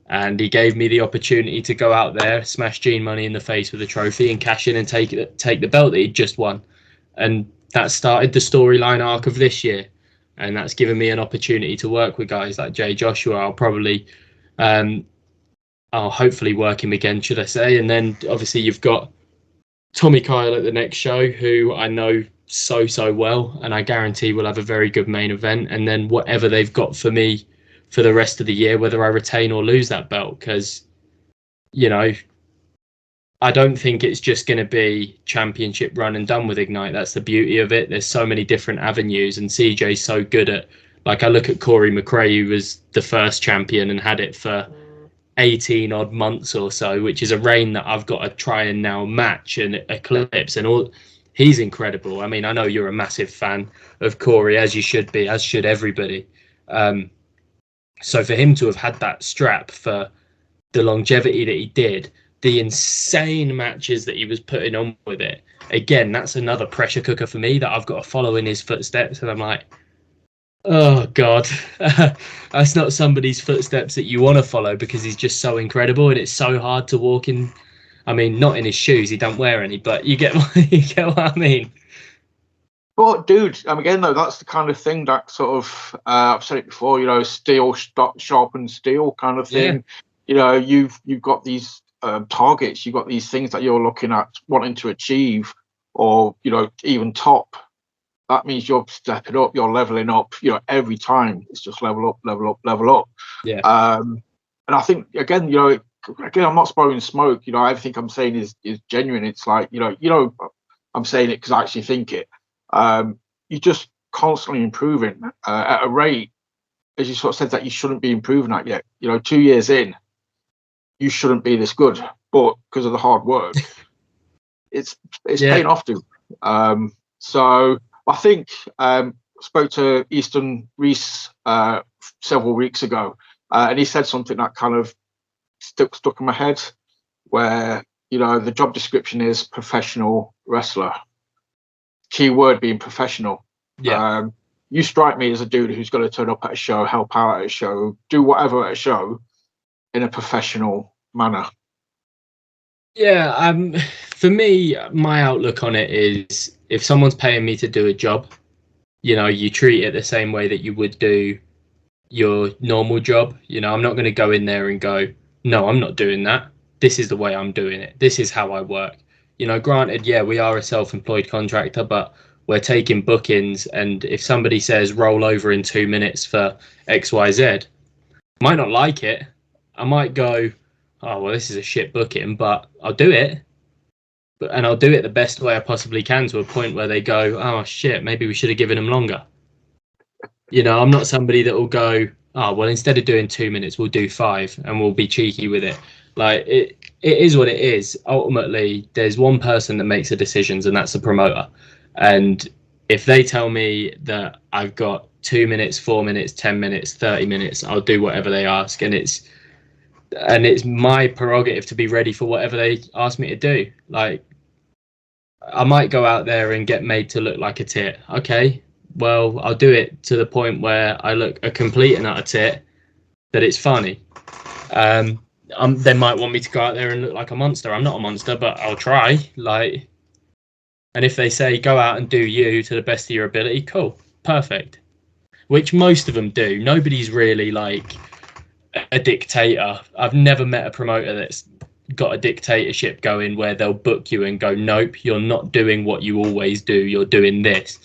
S2: and he gave me the opportunity to go out there, smash Gene Money in the face with a trophy, and cash in and take the belt that he'd just won. And that started the storyline arc of this year, and that's given me an opportunity to work with guys like Jay Joshua. I'll hopefully work him again, should I say. And then obviously you've got Tommy Kyle at the next show, who I know so well, and I guarantee will have a very good main event. And then whatever they've got for me for the rest of the year, whether I retain or lose that belt, because I don't think it's just going to be championship run and done with Ignite. That's the beauty of it. There's so many different avenues, and CJ's so good at, like, I look at Corey McRae, who was the first champion and had it for 18 odd months or so, which is a reign that I've got to try and now match and eclipse and all. He's incredible. I mean, I know you're a massive fan of Corey, as you should be, as should everybody. So for him to have had that strap for the longevity that he did, the insane matches that he was putting on with it, again, that's another pressure cooker for me that I've got to follow in his footsteps. And I'm like, oh God, that's not somebody's footsteps that you want to follow, because he's just so incredible, and it's so hard to walk in. I mean, not in his shoes, he don't wear any, but you get what I mean.
S1: But dude, again though, that's the kind of thing that sort of I've said it before, steel sharpens steel kind of thing. Yeah. You've got these targets, you've got these things that you're looking at wanting to achieve, or even top. That means you're stepping up, you're leveling up. Every time it's just level up. Yeah. And I think again, I'm not blowing smoke. Everything I'm saying is genuine. It's like I'm saying it because I actually think it. You're just constantly improving at a rate, as you sort of said, that you shouldn't be improving at yet. 2 years in, you shouldn't be this good, but because of the hard work, it's paying off, dude. So I think spoke to Easton Reese several weeks ago, and he said something that kind of stuck in my head, where the job description is professional wrestler. Key word being professional. Yeah. You strike me as a dude who's going to turn up at a show, help out at a show, do whatever at a show in a professional manner.
S2: Yeah. For me, my outlook on it is, if someone's paying me to do a job, you treat it the same way that you would do your normal job. I'm not going to go in there and go, no, I'm not doing that. This is the way I'm doing it. This is how I work. Granted, yeah, we are a self-employed contractor, but we're taking bookings. And if somebody says roll over in 2 minutes for XYZ, might not like it. I might go, oh, well, this is a shit booking, but I'll do it. And I'll do it the best way I possibly can, to a point where they go, oh shit, maybe we should have given him longer. I'm not somebody that will go, oh well, instead of doing 2 minutes, we'll do 5, and we'll be cheeky with it. Like it is what it is. Ultimately, there's one person that makes the decisions, and that's the promoter. And if they tell me that I've got 2 minutes, 4 minutes, 10 minutes, 30 minutes, I'll do whatever they ask, and it's my prerogative to be ready for whatever they ask me to do. Like, I might go out there and get made to look like a tit. Okay, well, I'll do it to the point where I look a complete and utter tit, that it's funny. They might want me to go out there and look like a monster. I'm not a monster, but I'll try. Like, and if they say go out and do you to the best of your ability, cool, perfect. Which most of them do. Nobody's really like a dictator. I've never met a promoter that's got a dictatorship going where they'll book you and go, nope, you're not doing what you always do, you're doing this.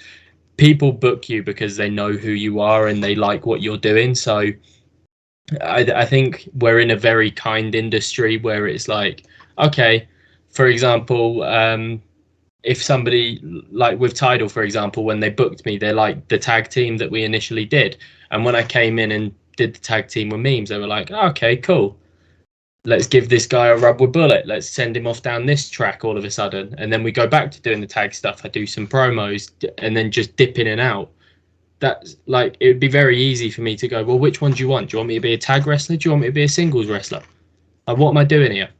S2: People book you because they know who you are and they like what you're doing. So I think we're in a very kind industry where it's like, okay, for example, if somebody, like with Tidal, for example, when they booked me, they're like the tag team that we initially did. And when I came in and did the tag team with memes, they were like, oh, okay, cool. Let's give this guy a rub with Bullit. Let's send him off down this track all of a sudden. And then we go back to doing the tag stuff. I do some promos and then just dip in and out. That's like, it would be very easy for me to go, well, which one do you want? Do you want me to be a tag wrestler? Do you want me to be a singles wrestler? Like, what am I doing here?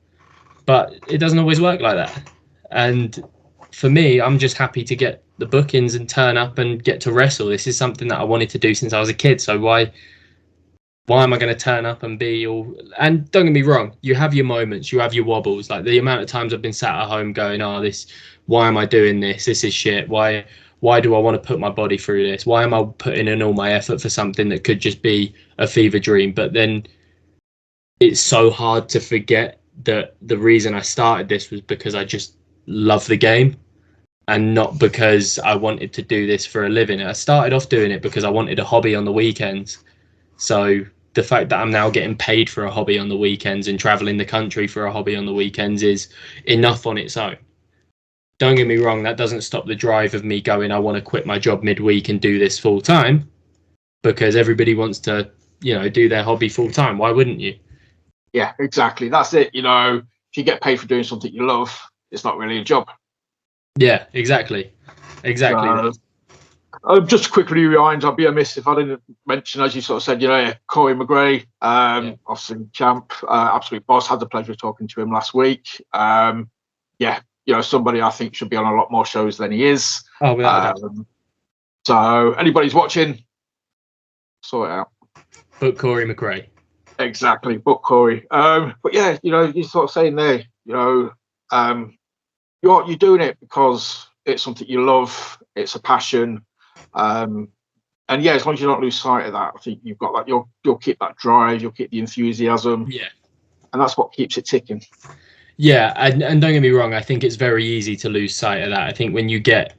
S2: But it doesn't always work like that. And for me, I'm just happy to get the bookings and turn up and get to wrestle. This is something that I wanted to do since I was a kid. So why am I going to turn up and be all... And don't get me wrong, you have your moments, you have your wobbles. Like the amount of times I've been sat at home going, why am I doing this? This is shit. Why do I want to put my body through this? Why am I putting in all my effort for something that could just be a fever dream? But then it's so hard to forget that the reason I started this was because I just love the game and not because I wanted to do this for a living. I started off doing it because I wanted a hobby on the weekends. So the fact that I'm now getting paid for a hobby on the weekends and traveling the country for a hobby on the weekends is enough on its own. Don't get me wrong, that doesn't stop the drive of me going, I want to quit my job midweek and do this full time, because everybody wants to, do their hobby full time. Why wouldn't you?
S1: Yeah, exactly. That's it. If you get paid for doing something you love, it's not really a job. Yeah,
S2: exactly.
S1: Just quickly rewind, I'd be amiss if I didn't mention, as you sort of said, Corey McGray, obviously champ, absolute boss. Had the pleasure of talking to him last week. Somebody I think should be on a lot more shows than he is.
S2: Oh, without a doubt.
S1: So anybody's watching, sort it out.
S2: Book Corey McGray.
S1: Exactly, book Corey. But yeah, you're sort of saying there, you're doing it because it's something you love, it's a passion. And yeah, as long as you don't lose sight of that, I think you've got that. You'll keep that drive, you'll keep the enthusiasm.
S2: Yeah,
S1: and that's what keeps it ticking.
S2: Yeah, and don't get me wrong, I think it's very easy to lose sight of that. I think when you get,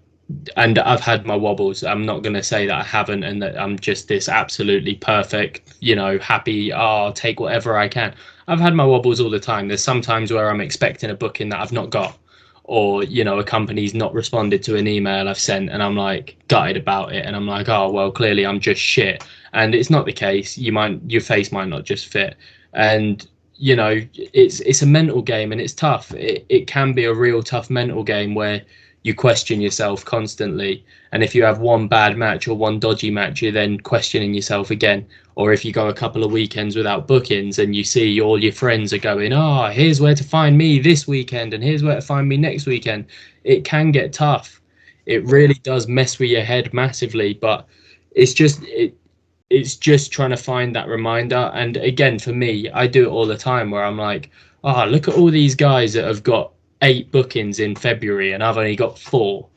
S2: and I've had my wobbles, I'm not going to say that I haven't and that I'm just this absolutely perfect, happy, I'll take whatever I can. I've had my wobbles all the time. There's sometimes where I'm expecting a booking that I've not got, or a company's not responded to an email I've sent and I'm like gutted about it, and I'm like, oh well, clearly I'm just shit. And it's not the case. Your face might not just fit, and it's a mental game, and it's tough. It can be a real tough mental game where you question yourself constantly, and if you have one bad match or one dodgy match, you're then questioning yourself again. Or if you go a couple of weekends without bookings and you see all your friends are going, here's where to find me this weekend and here's where to find me next weekend, it can get tough. It really does mess with your head massively, but it's just trying to find that reminder. And again, for me, I do it all the time where I'm like, look at all these guys that have got 8 bookings in February and I've only got 4.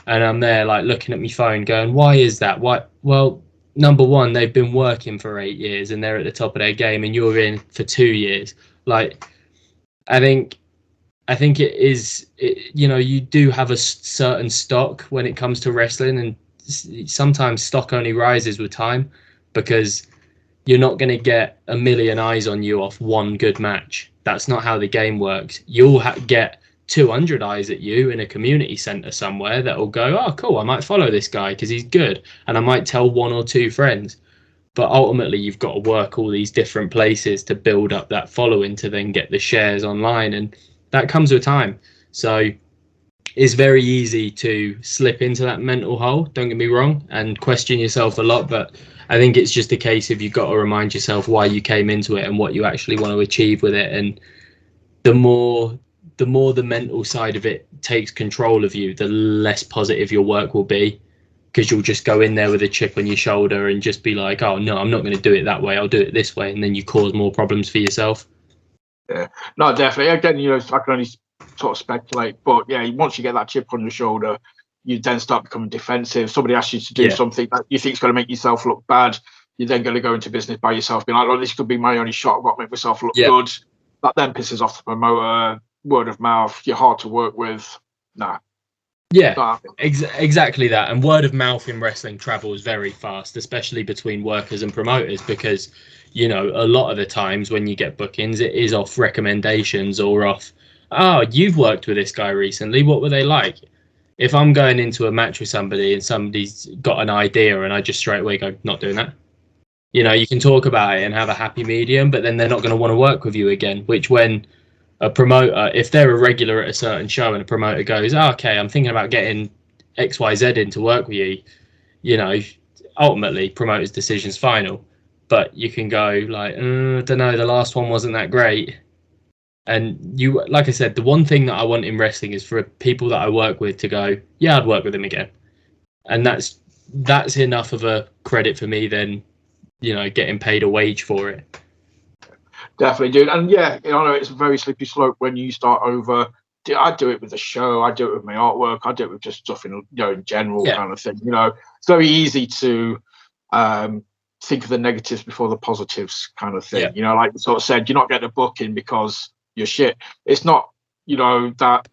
S2: And I'm there like looking at my phone going, why is that? Why? Well, number one, they've been working for 8 years and they're at the top of their game, and you're in for 2 years. Like, I think it is, you do have a certain stock when it comes to wrestling, and sometimes stock only rises with time, because you're not going to get a million eyes on you off one good match. That's not how the game works. You'll get 200 eyes at you in a community center somewhere that will go, oh, cool, I might follow this guy because he's good. And I might tell 1 or 2 friends. But ultimately, you've got to work all these different places to build up that following to then get the shares online. And that comes with time. So it's very easy to slip into that mental hole, don't get me wrong, and question yourself a lot. But I think it's just a case of you've got to remind yourself why you came into it and what you actually want to achieve with it. And the more the mental side of it takes control of you, the less positive your work will be, because you'll just go in there with a chip on your shoulder and just be like, oh no, I'm not going to do it that way, I'll do it this way, and then you cause more problems for yourself.
S1: Yeah, no, definitely. Again, I can only sort of speculate, but yeah, once you get that chip on your shoulder, you then start becoming defensive. Somebody asks you to do something that you think is going to make yourself look bad, you're then going to go into business by yourself, being like, oh, this could be my only shot, I've got to make myself look good. That then pisses off the promoter. Word of mouth, you're hard to work with. Nah.
S2: Yeah, exactly that. And word of mouth in wrestling travels very fast, especially between workers and promoters, because, a lot of the times when you get bookings, it is off recommendations or off, oh, you've worked with this guy recently, what were they like? If I'm going into a match with somebody and somebody's got an idea and I just straight away go, not doing that. You can talk about it and have a happy medium, but then they're not going to want to work with you again, which when a promoter, if they're a regular at a certain show and a promoter goes, oh, okay, I'm thinking about getting XYZ in to work with you, ultimately promoter's decision's final. But you can go like, I don't know, the last one wasn't that great. And you, like I said, the one thing that I want in wrestling is for people that I work with to go, yeah, I'd work with him again. And that's enough of a credit for me than, getting paid a wage for it.
S1: Definitely, dude. And yeah, I know it's a very slippery slope when you start over. I do it with the show, I do it with my artwork, I do it with just stuff in general kind of thing. It's very easy to think of the negatives before the positives kind of thing. Like you sort of said, you're not getting a booking because you're shit. It's not, that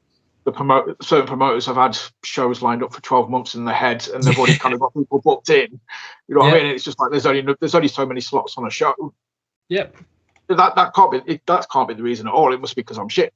S1: certain promoters have had shows lined up for 12 months in their head and they've already kind of got people booked in. What I mean? It's just like there's only so many slots on a show.
S2: Yep.
S1: That can't be the reason at all. It must be because I'm shit.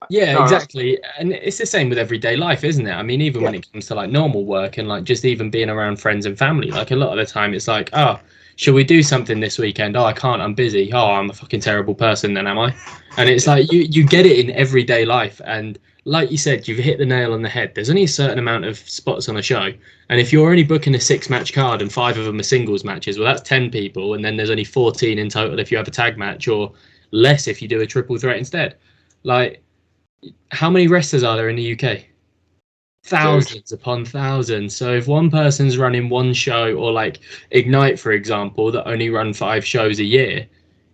S2: Yeah, exactly. And it's the same with everyday life, isn't it? I mean, even when it comes to like normal work and like just even being around friends and family, like a lot of the time it's like, oh, shall we do something this weekend? Oh, I can't, I'm busy. Oh, I'm a fucking terrible person then, am I? And it's like you get it in everyday life. And like you said, you've hit the nail on the head. There's only a certain amount of spots on a show. And if you're only booking a 6-match card and 5 of them are singles matches, well, that's 10 people. And then there's only 14 in total if you have a tag match, or less if you do a triple threat instead. Like, how many wrestlers are there in the UK? Thousands upon thousands. So if one person's running one show, or like Ignite, for example, that only run 5 shows a year,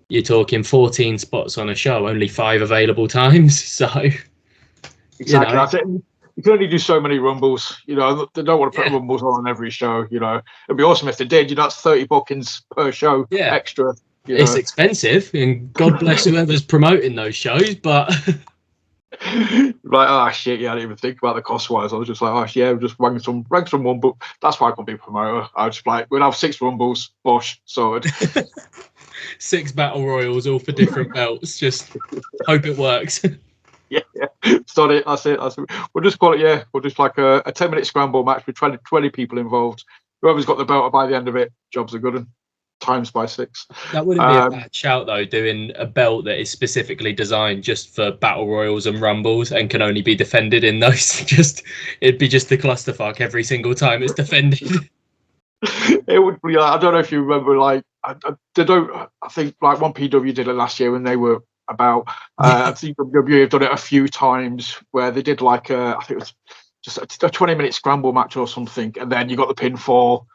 S2: you're talking 14 spots on a show, only 5 available times. So
S1: exactly, that's it. You can only do so many rumbles. They don't want to put rumbles on every show. It'd be awesome if they did. That's 30 bookings per show extra.
S2: It's expensive, and God bless whoever's promoting those shows, but
S1: like, oh shit, I didn't even think about the cost wise. I was just like, oh yeah, we'll just rank some one, but that's why I can't be a promoter. I was just like, we'll have 6 rumbles, bosh, sorted.
S2: 6 battle royals, all for different belts. Just hope it works.
S1: Yeah. Sorry, that's it. We'll just call it, we'll just like a 10-minute scramble match with 20 people involved. Whoever's got the belt by the end of it, jobs are good. Times by 6.
S2: That wouldn't be a bad shout though, doing a belt that is specifically designed just for battle royals and rumbles and can only be defended in those. It'd be just a clusterfuck every single time it's defended.
S1: It would be. I don't know if you remember. Like, I think like 1PW did it last year when they were about. I think WWE have done it a few times where they did like I think it was just a 20-minute scramble match or something, and then you got the pinfall.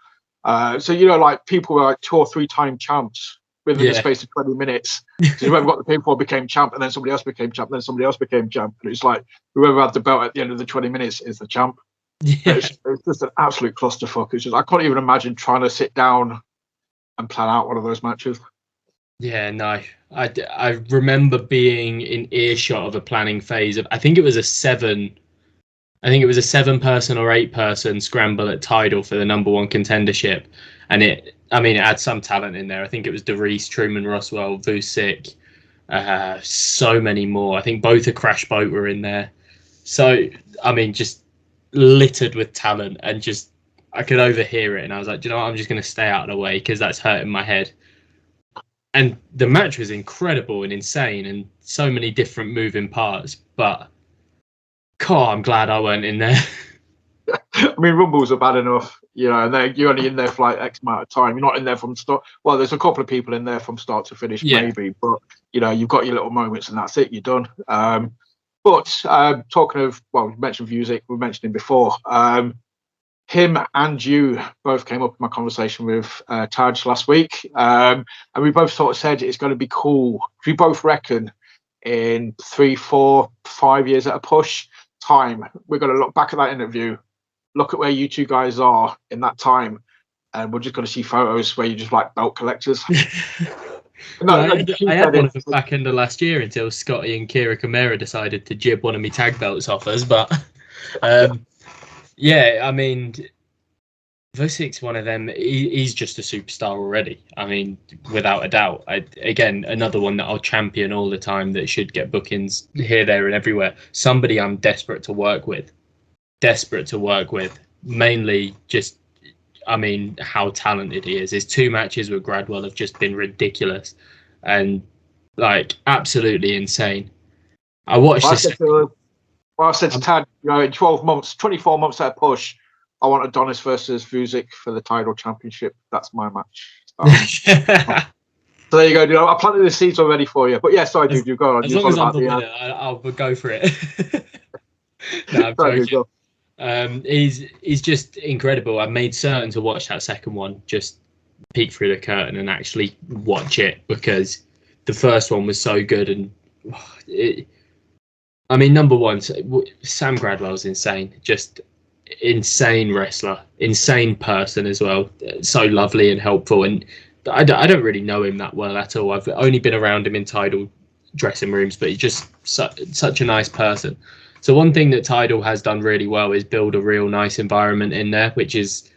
S1: So like people were like 2 or 3 time champs within the space of 20 minutes. So whoever got the pinfall became champ, and then somebody else became champ, and then somebody else became champ. And it's like whoever had the belt at the end of the 20 minutes is the champ. It's just an absolute clusterfuck. It's just, I can't even imagine trying to sit down and plan out one of those matches.
S2: Yeah, no. I remember being in earshot of a planning phase of, I think it was a 7-person or 8-person scramble at Tidal for the #1 contendership. And it had some talent in there. I think it was DeReese, Truman Roswell, Vusic, so many more. I think both a Crash Boat were in there. So, just littered with talent and just I could overhear it, and I was like, do you know what? I'm just going to stay out of the way because that's hurting my head. And the match was incredible and insane, and so many different moving parts. But, God, I'm glad I weren't in there.
S1: I mean, Rumbles are bad enough, and you're only in there for like X amount of time. You're not in there from start. Well, there's a couple of people in there from start to finish, maybe, but you've got your little moments, and that's it. You're done. But talking of, we mentioned music. We mentioned him before. Him and you both came up in my conversation with Taj last week, and we both sort of said it's going to be cool. We both reckon in 3, 4, 5 years at a push time, we're going to look back at that interview, look at where you two guys are in that time, and we're just going to see photos where you're just like belt collectors.
S2: I had one of them back end of last year until Scotty and Kira Kamara decided to jib one of me tag belts off us, but yeah, I mean, Vusic's one of them. He's just a superstar already. I mean, without a doubt. Again, another one that I'll champion all the time that should get bookings here, there, and everywhere. Somebody I'm desperate to work with. Mainly just, I mean, how talented he is. His 2 matches with Gradwell have just been ridiculous and like absolutely insane. I watched this.
S1: I said to Tad, in 12 months, 24 months at a push, I want Adonis versus Vusic for the Tidal Championship. That's my match. So there you go, dude. I planted the seeds already for you. But yeah, sorry, dude, you go on.
S2: As long as I'm the winner, I'll go for it. No, I'm joking. He's just incredible. I made certain to watch that second one, just peek through the curtain and actually watch it, because the first one was so good. And I mean, number one, Sam Gradwell's insane. Just insane wrestler, insane person as well. So lovely and helpful. And I don't really know him that well at all. I've only been around him in Tidal dressing rooms, but he's just such a nice person. So one thing that Tidal has done really well is build a real nice environment in there, which is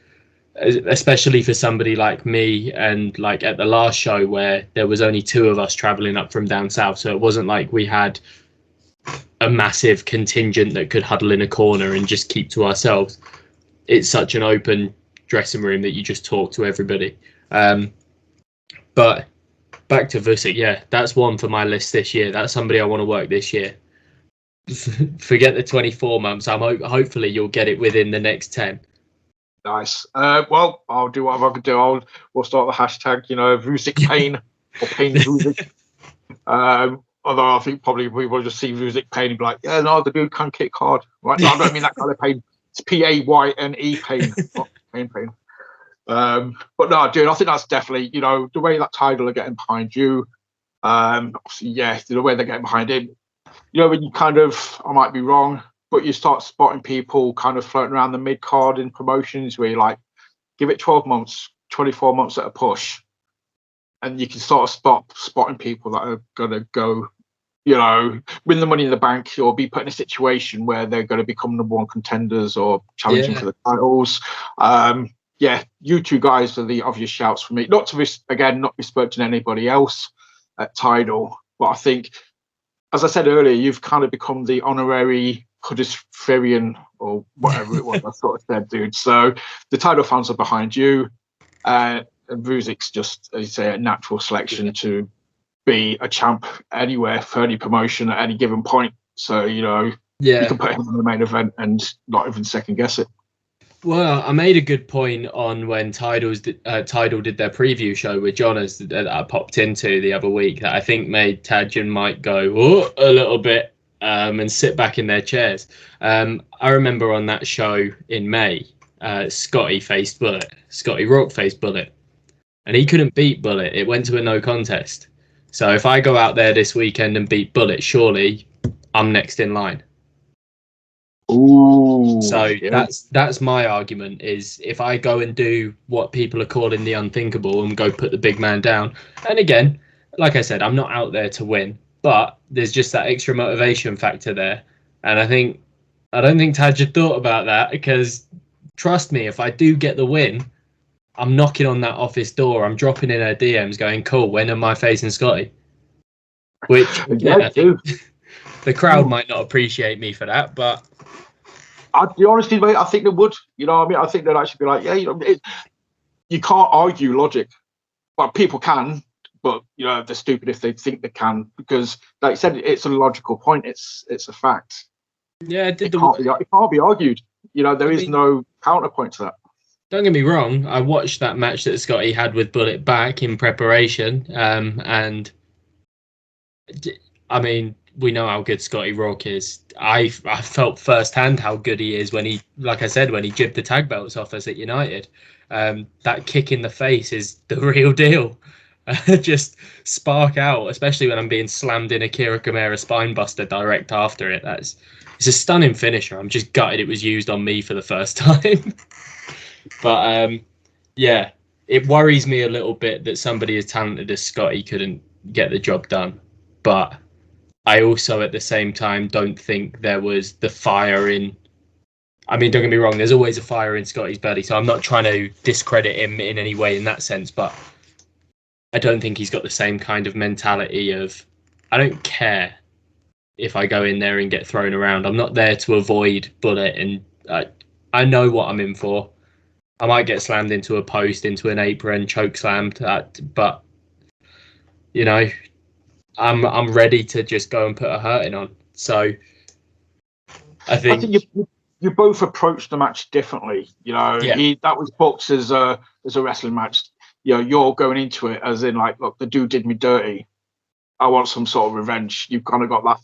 S2: especially for somebody like me, and like at the last show where there was only 2 of us traveling up from down south. So it wasn't like we had a massive contingent that could huddle in a corner and just keep to ourselves. It's such an open dressing room that you just talk to everybody. But back to Vusic, yeah, that's one for my list this year. That's somebody I want to work this year. Forget the 24 months. Hopefully you'll get it within the next 10.
S1: Nice. Well, I'll do whatever I can do. We'll start the hashtag, Vusic Payne or Payne Vusic. Although I think probably we will just see Vusic Payne and be like, yeah, no, the dude can kick hard. Right? No, I don't mean that kind of pain. It's Payne pain, not pain. But no, dude, I think that's definitely, the way that Tidal are getting behind you. Obviously, yeah, the way they're getting behind him. When you kind of, I might be wrong, but you start spotting people kind of floating around the mid card in promotions where you like, give it 12 months, 24 months at a push, and you can sort of spotting people that are going to go, win the Money in the Bank or be put in a situation where they're going to become number 1 contenders or challenging for the titles. Yeah, you two guys are the obvious shouts for me. Not besmirching anybody else at Tidal, but I think, as I said earlier, you've kind of become the honorary Huddersfieldian or whatever it was I sort of said, dude. So the Tidal fans are behind you. And Vusic's just, as you say, a natural selection to be a champ anywhere for any promotion at any given point. So, you can put him in the main event and not even second guess it.
S2: Well, I made a good point on when Tidal did their preview show with Jonas that I popped into the other week that I think made Taj and Mike go a little bit and sit back in their chairs. I remember on that show in May, Scotty faced Bullit. Scotty Rourke faced Bullit. And he couldn't beat Bullit. It went to a no contest. So if I go out there this weekend and beat Bullit, surely I'm next in line.
S1: Ooh,
S2: so that's my argument, is if I go and do what people are calling the unthinkable and go put the big man down, and again, like I said, I'm not out there to win, but there's just that extra motivation factor there. And I don't think Taj had thought about that, because trust me, if I do get the win, I'm knocking on that office door, I'm dropping in her DMs going, cool, when am I facing Scotty? Which I think the crowd might not appreciate me for that, but
S1: I'd be honest, mate, I think they would. You know what I mean? I think they'd actually be like, yeah, you can't argue logic. But people can, but they're stupid if they think they can, because, like I said, it's a logical point. It's a fact.
S2: Yeah,
S1: it can't be argued. There is no counterpoint to that.
S2: Don't get me wrong. I watched that match that Scotty had with Bullit back in preparation, and I mean, we know how good Scotty Rourke is. I felt firsthand how good he is when he, like I said, when he jibbed the tag belts off us at United. That kick in the face is the real deal. Just spark out, especially when I'm being slammed in a Kira Kamara spine buster direct after it. It's a stunning finisher. I'm just gutted it was used on me for the first time. But yeah, it worries me a little bit that somebody as talented as Scotty couldn't get the job done. But I also, at the same time, don't think there was the fire in. I mean, don't get me wrong, there's always a fire in Scotty's belly, so I'm not trying to discredit him in any way in that sense, but I don't think he's got the same kind of mentality of, I don't care if I go in there and get thrown around. I'm not there to avoid Bullit, and I know what I'm in for. I might get slammed into a post, into an apron, choke slammed, but I'm ready to just go and put a hurting on. So I think
S1: you both approached the match differently. That was booked as a wrestling match. You're going into it as in, like, look, the dude did me dirty. I want some sort of revenge. You've kind of got that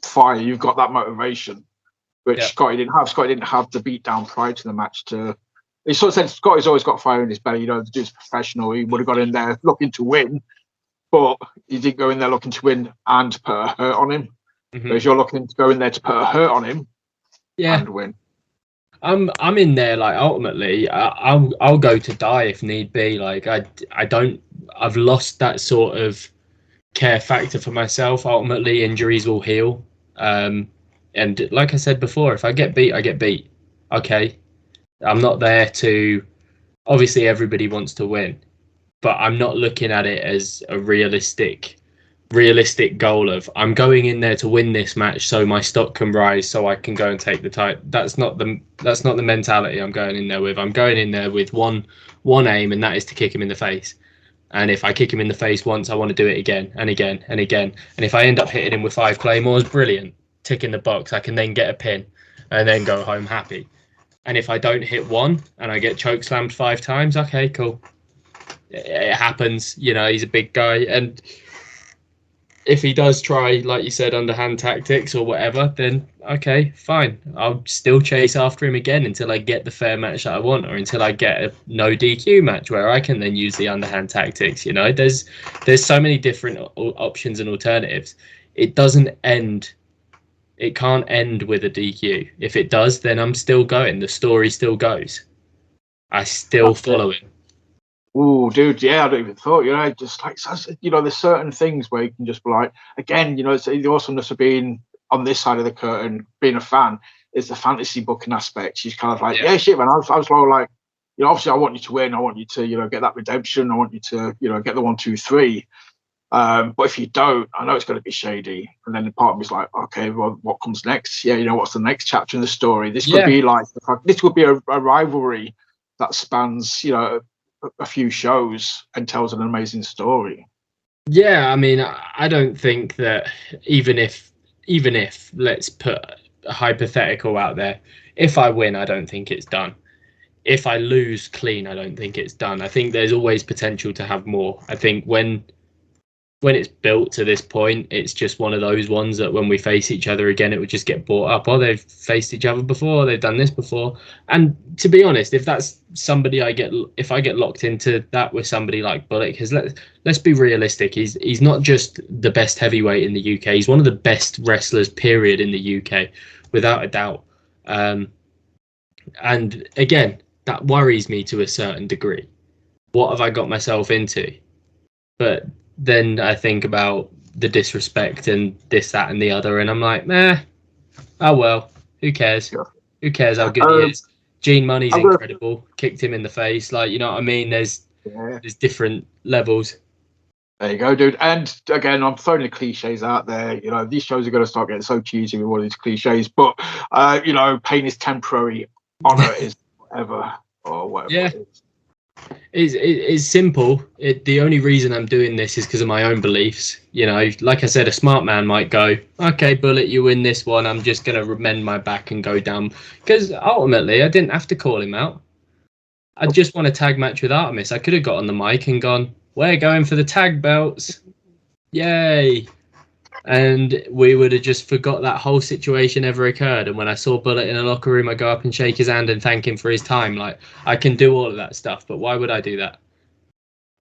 S1: fire. You've got that motivation, which Scotty didn't have. Scotty didn't have the beat down prior to the match. He sort of said Scotty's always got fire in his belly. The dude's professional. He would have got in there looking to win, but he didn't go in there looking to win and put a hurt on him. Mm-hmm. Whereas you're looking to go in there to put a hurt on him and win.
S2: I'm in there, like, ultimately I'll go to die if need be. Like, I've lost that sort of care factor for myself. Ultimately, injuries will heal. And like I said before, if I get beat, I get beat. Okay. I'm not there to, obviously everybody wants to win, but I'm not looking at it as a realistic goal of, I'm going in there to win this match so my stock can rise, so I can go and take the title. That's not the mentality I'm going in there with. I'm going in there with one aim, and that is to kick him in the face. And if I kick him in the face once, I want to do it again and again and again. And if I end up hitting him with 5 claymores, brilliant. Tick in the box. I can then get a pin and then go home happy. And if I don't hit one and I get choke slammed 5 times, okay, cool. It happens. He's a big guy, and if he does try, like you said, underhand tactics or whatever, then okay, fine. I'll still chase after him again until I get the fair match that I want, or until I get a no DQ match where I can then use the underhand tactics. There's so many different options and alternatives. It can't end with a DQ. If it does, then I'm still going. The story still goes. I still follow him.
S1: Oh, dude, yeah, I don't even thought, just like, there's certain things where you can just be like, again, it's the awesomeness of being on this side of the curtain, being a fan, is the fantasy booking aspect. She's kind of like, yeah shit, man, I was like, obviously I want you to win. I want you to, get that redemption. I want you to, get the 1, 2, 3. But if you don't, I know it's going to be shady. And then the part of me is like, okay, well, what comes next? Yeah, what's the next chapter in the story? This could be like, this could be a rivalry that spans, a few shows and tells an amazing story.
S2: Yeah, I mean, I don't think that even if let's put a hypothetical out there, if I win, I don't think it's done. If I lose clean, I don't think it's done. I think there's always potential to have more. I think when it's built to this point, it's just one of those ones that when we face each other again, it would just get brought up. Oh, they've faced each other before, they've done this before. And to be honest, if that's somebody if I get locked into that with somebody like Bullit, because let's be realistic, he's not just the best heavyweight in the UK, he's one of the best wrestlers, period, in the UK, without a doubt. And again, that worries me to a certain degree. What have I got myself into? But then I think about the disrespect and this, that, and the other, and I'm like, oh well, who cares? Sure. Who cares how good he is? Gene Money's incredible. Kicked him in the face, like, you know what I mean? There's different levels.
S1: There you go, dude. And again, I'm throwing the cliches out there. You know, these shows are going to start getting so cheesy with all these cliches. But you know, pain is temporary, honor is forever, or whatever
S2: Yeah.
S1: it is.
S2: It's simple. The only reason I'm doing this is because of my own beliefs. You know, like I said, a smart man might go, okay, Bullit, you win this one. I'm just going to mend my back and go down. Because ultimately, I didn't have to call him out. I just want a tag match with Artemis. I could have got on the mic and gone, we're going for the tag belts. Yay. And we would have just forgot that whole situation ever occurred. And when I saw Bullit in a locker room, I go up and shake his hand and thank him for his time. Like, I can do all of that stuff, but why would I do that?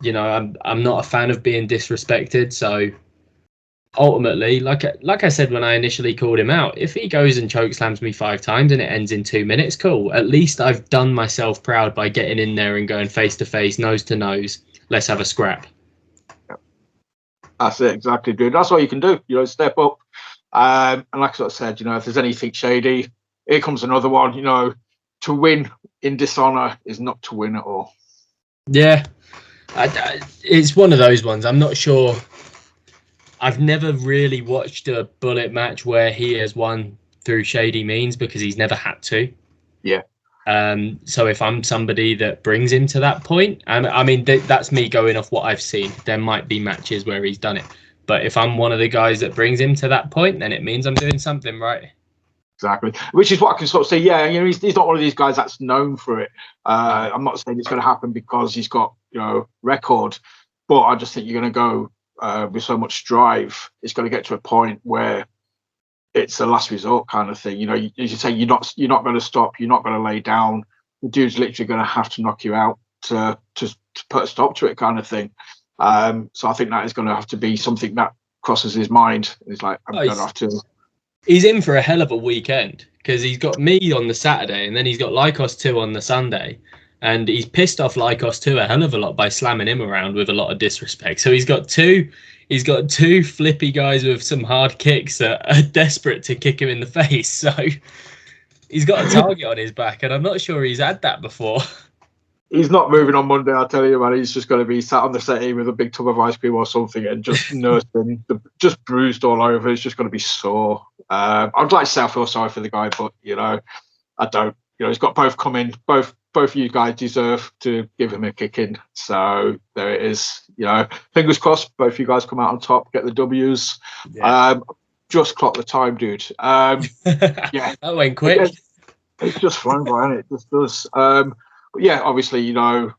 S2: You know, I'm not a fan of being disrespected. So ultimately, like I said when I initially called him out, if he goes and chokeslams me 5 times and it ends in 2 minutes, cool. At least I've done myself proud by getting in there and going face to face, nose to nose. Let's have a scrap.
S1: That's it, exactly, dude. That's all you can do. You know, step up. And like I sort of said, you know, if there's anything shady, here comes another one. You know, to win in dishonor is not to win at all.
S2: Yeah, it's one of those ones. I'm not sure. I've never really watched a Bullit match where he has won through shady means because he's never had to.
S1: Yeah.
S2: So if I'm somebody that brings him to that point, and I mean that's me going off what I've seen. There might be matches where he's done it, but if I'm one of the guys that brings him to that point, then it means I'm doing something right.
S1: Exactly, which is what I can sort of say. Yeah, you know, he's not one of these guys that's known for it. I'm not saying it's going to happen because he's got, you know, record, but I just think you're going to go with so much drive. It's going to get to a point where it's a last resort kind of thing. You know, as you say, you're not going to stop. You're not going to lay down. The dude's literally going to have to knock you out to put a stop to it, kind of thing. So I think that is going to have to be something that crosses his mind. It's like, I'm going to have to.
S2: He's in for a hell of a weekend because he's got me on the Saturday and then he's got Lycos 2 on the Sunday. And he's pissed off Lycos 2 a hell of a lot by slamming him around with a lot of disrespect. So he's got two flippy guys with some hard kicks that are desperate to kick him in the face. So he's got a target on his back, and I'm not sure he's had that before.
S1: He's not moving on Monday, I'll tell you, man. He's just going to be sat on the settee with a big tub of ice cream or something and just nursing, just bruised all over. He's just going to be sore. I'd like to say I feel sorry for the guy, but, you know, I don't. You know, he's got both coming. Both of you guys deserve to give him a kick in. So there it is. You know, fingers crossed, both of you guys come out on top, get the W's. Yeah. Just clock the time, dude. Yeah.
S2: That went quick.
S1: It's just flown by, and it just does. But yeah, obviously, you know,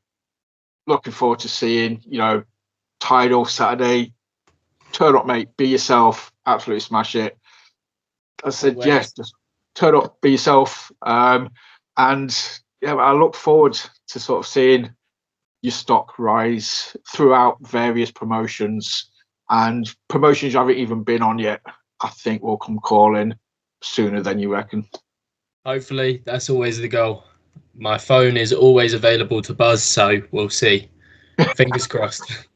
S1: looking forward to seeing, you know, Tidal Saturday. Turn up, mate. Be yourself. Absolutely smash it. I said, yes, just turn up, be yourself. And yeah, I look forward to sort of seeing your stock rise throughout various promotions, and promotions you haven't even been on yet, I think will come calling sooner than you reckon. Hopefully,
S2: that's always the goal. My phone is always available to buzz, so we'll see. Fingers crossed.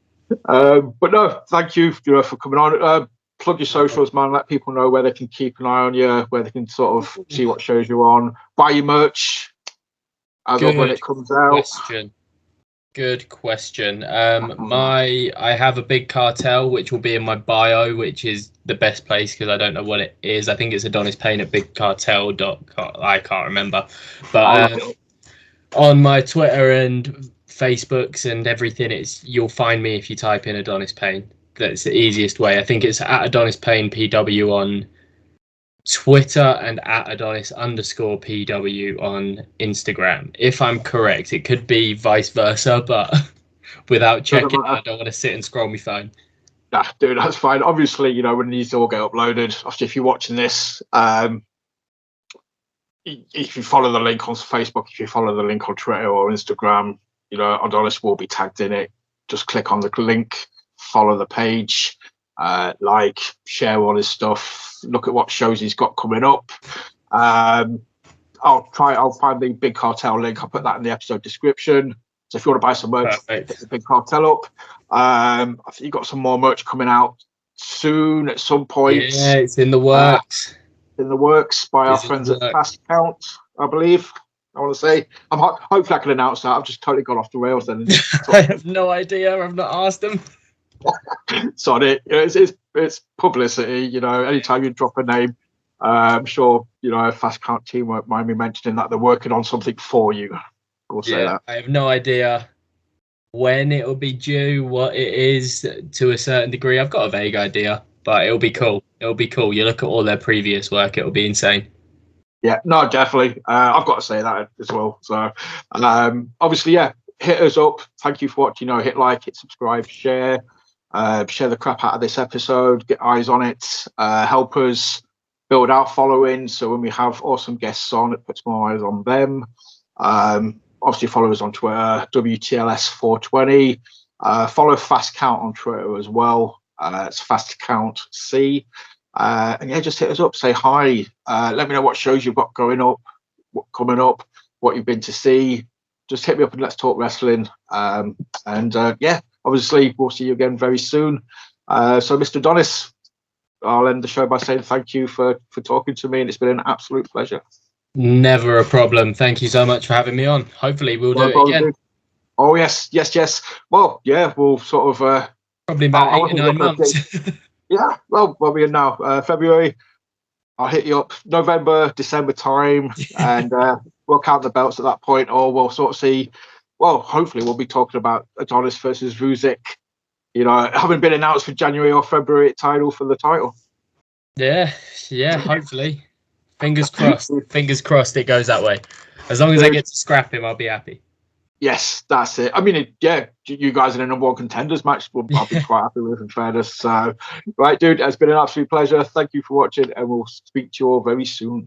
S1: But no, thank you, for coming on. Plug your socials, man. Let people know where they can keep an eye on you, where they can sort of see what shows you're on, buy your merch as of when it comes out.
S2: Good question. I have a big cartel, which will be in my bio, which is the best place because I don't know what it is. I think it's Adonis Payne at bigcartel.com. I can't remember, but on my Twitter and Facebooks and everything, you'll find me if you type in Adonis Payne. That's the easiest way. I think it's at Adonis Payne PW on Twitter and at Adonis_PW on Instagram. If I'm correct, it could be vice versa, but without checking, I don't want to sit and scroll my phone.
S1: Nah, dude, that's fine. Obviously, you know, when these all get uploaded, obviously, if you're watching this, if you follow the link on Facebook, if you follow the link on Twitter or Instagram, you know, Adonis will be tagged in it. Just click on the link, follow the page, like, share all his stuff, look at what shows he's got coming up. I'll find the Big Cartel link. I'll put that in the episode description. So if you want to buy some merch, pick the Big Cartel up. I think you've got some more merch coming out soon at some point.
S2: Yeah, it's in the works.
S1: By our friends at Fast Count, I believe. I want to say. Hopefully I can announce that. I've just totally gone off the rails then.
S2: I have no idea. I've not asked them.
S1: Sorry, it's publicity. You know, anytime you drop a name, I'm sure a Fast Count team won't mind me mentioning that they're working on something for you. We'll say that.
S2: I have no idea when it'll be due, what it is to a certain degree. I've got a vague idea, but it'll be cool. It'll be cool. You look at all their previous work, it'll be insane.
S1: Yeah, no, definitely. I've got to say that as well. So, obviously, yeah, hit us up. Thank you for watching. Hit like, hit subscribe, share the crap out of this episode. Get eyes on it. Help us build our following. So when we have awesome guests on, it puts more eyes on them. Obviously, follow us on Twitter, WTLS420. Follow Fast Count on Twitter as well. It's Fast Count C. And yeah, just hit us up, say hi. Let me know what shows you've got coming up, what you've been to see. Just hit me up and let's talk wrestling. Yeah, obviously we'll see you again very soon. So Mr. Adonis, I'll end the show by saying thank you for talking to me, and it's been an absolute pleasure.
S2: Never a problem. Thank you so much for having me on. Hopefully we'll do it again.
S1: Oh yes. Well, yeah, we'll sort of
S2: probably about 8 or 9 months.
S1: Yeah, well, we're in now. February, I'll hit you up November, December time, and we'll count the belts at that point, or we'll sort of see. Well, hopefully we'll be talking about Adonis versus Ruzic. Having been announced for January or February at Tidal for the title.
S2: Yeah, hopefully. Fingers crossed. Fingers crossed it goes that way. As long as I get to scrap him, I'll be happy.
S1: Yes, that's it. I mean, yeah, you guys in a number one contenders match, I'll be quite happy with, in fairness. So, right, dude, it's been an absolute pleasure. Thank you for watching, and we'll speak to you all very soon.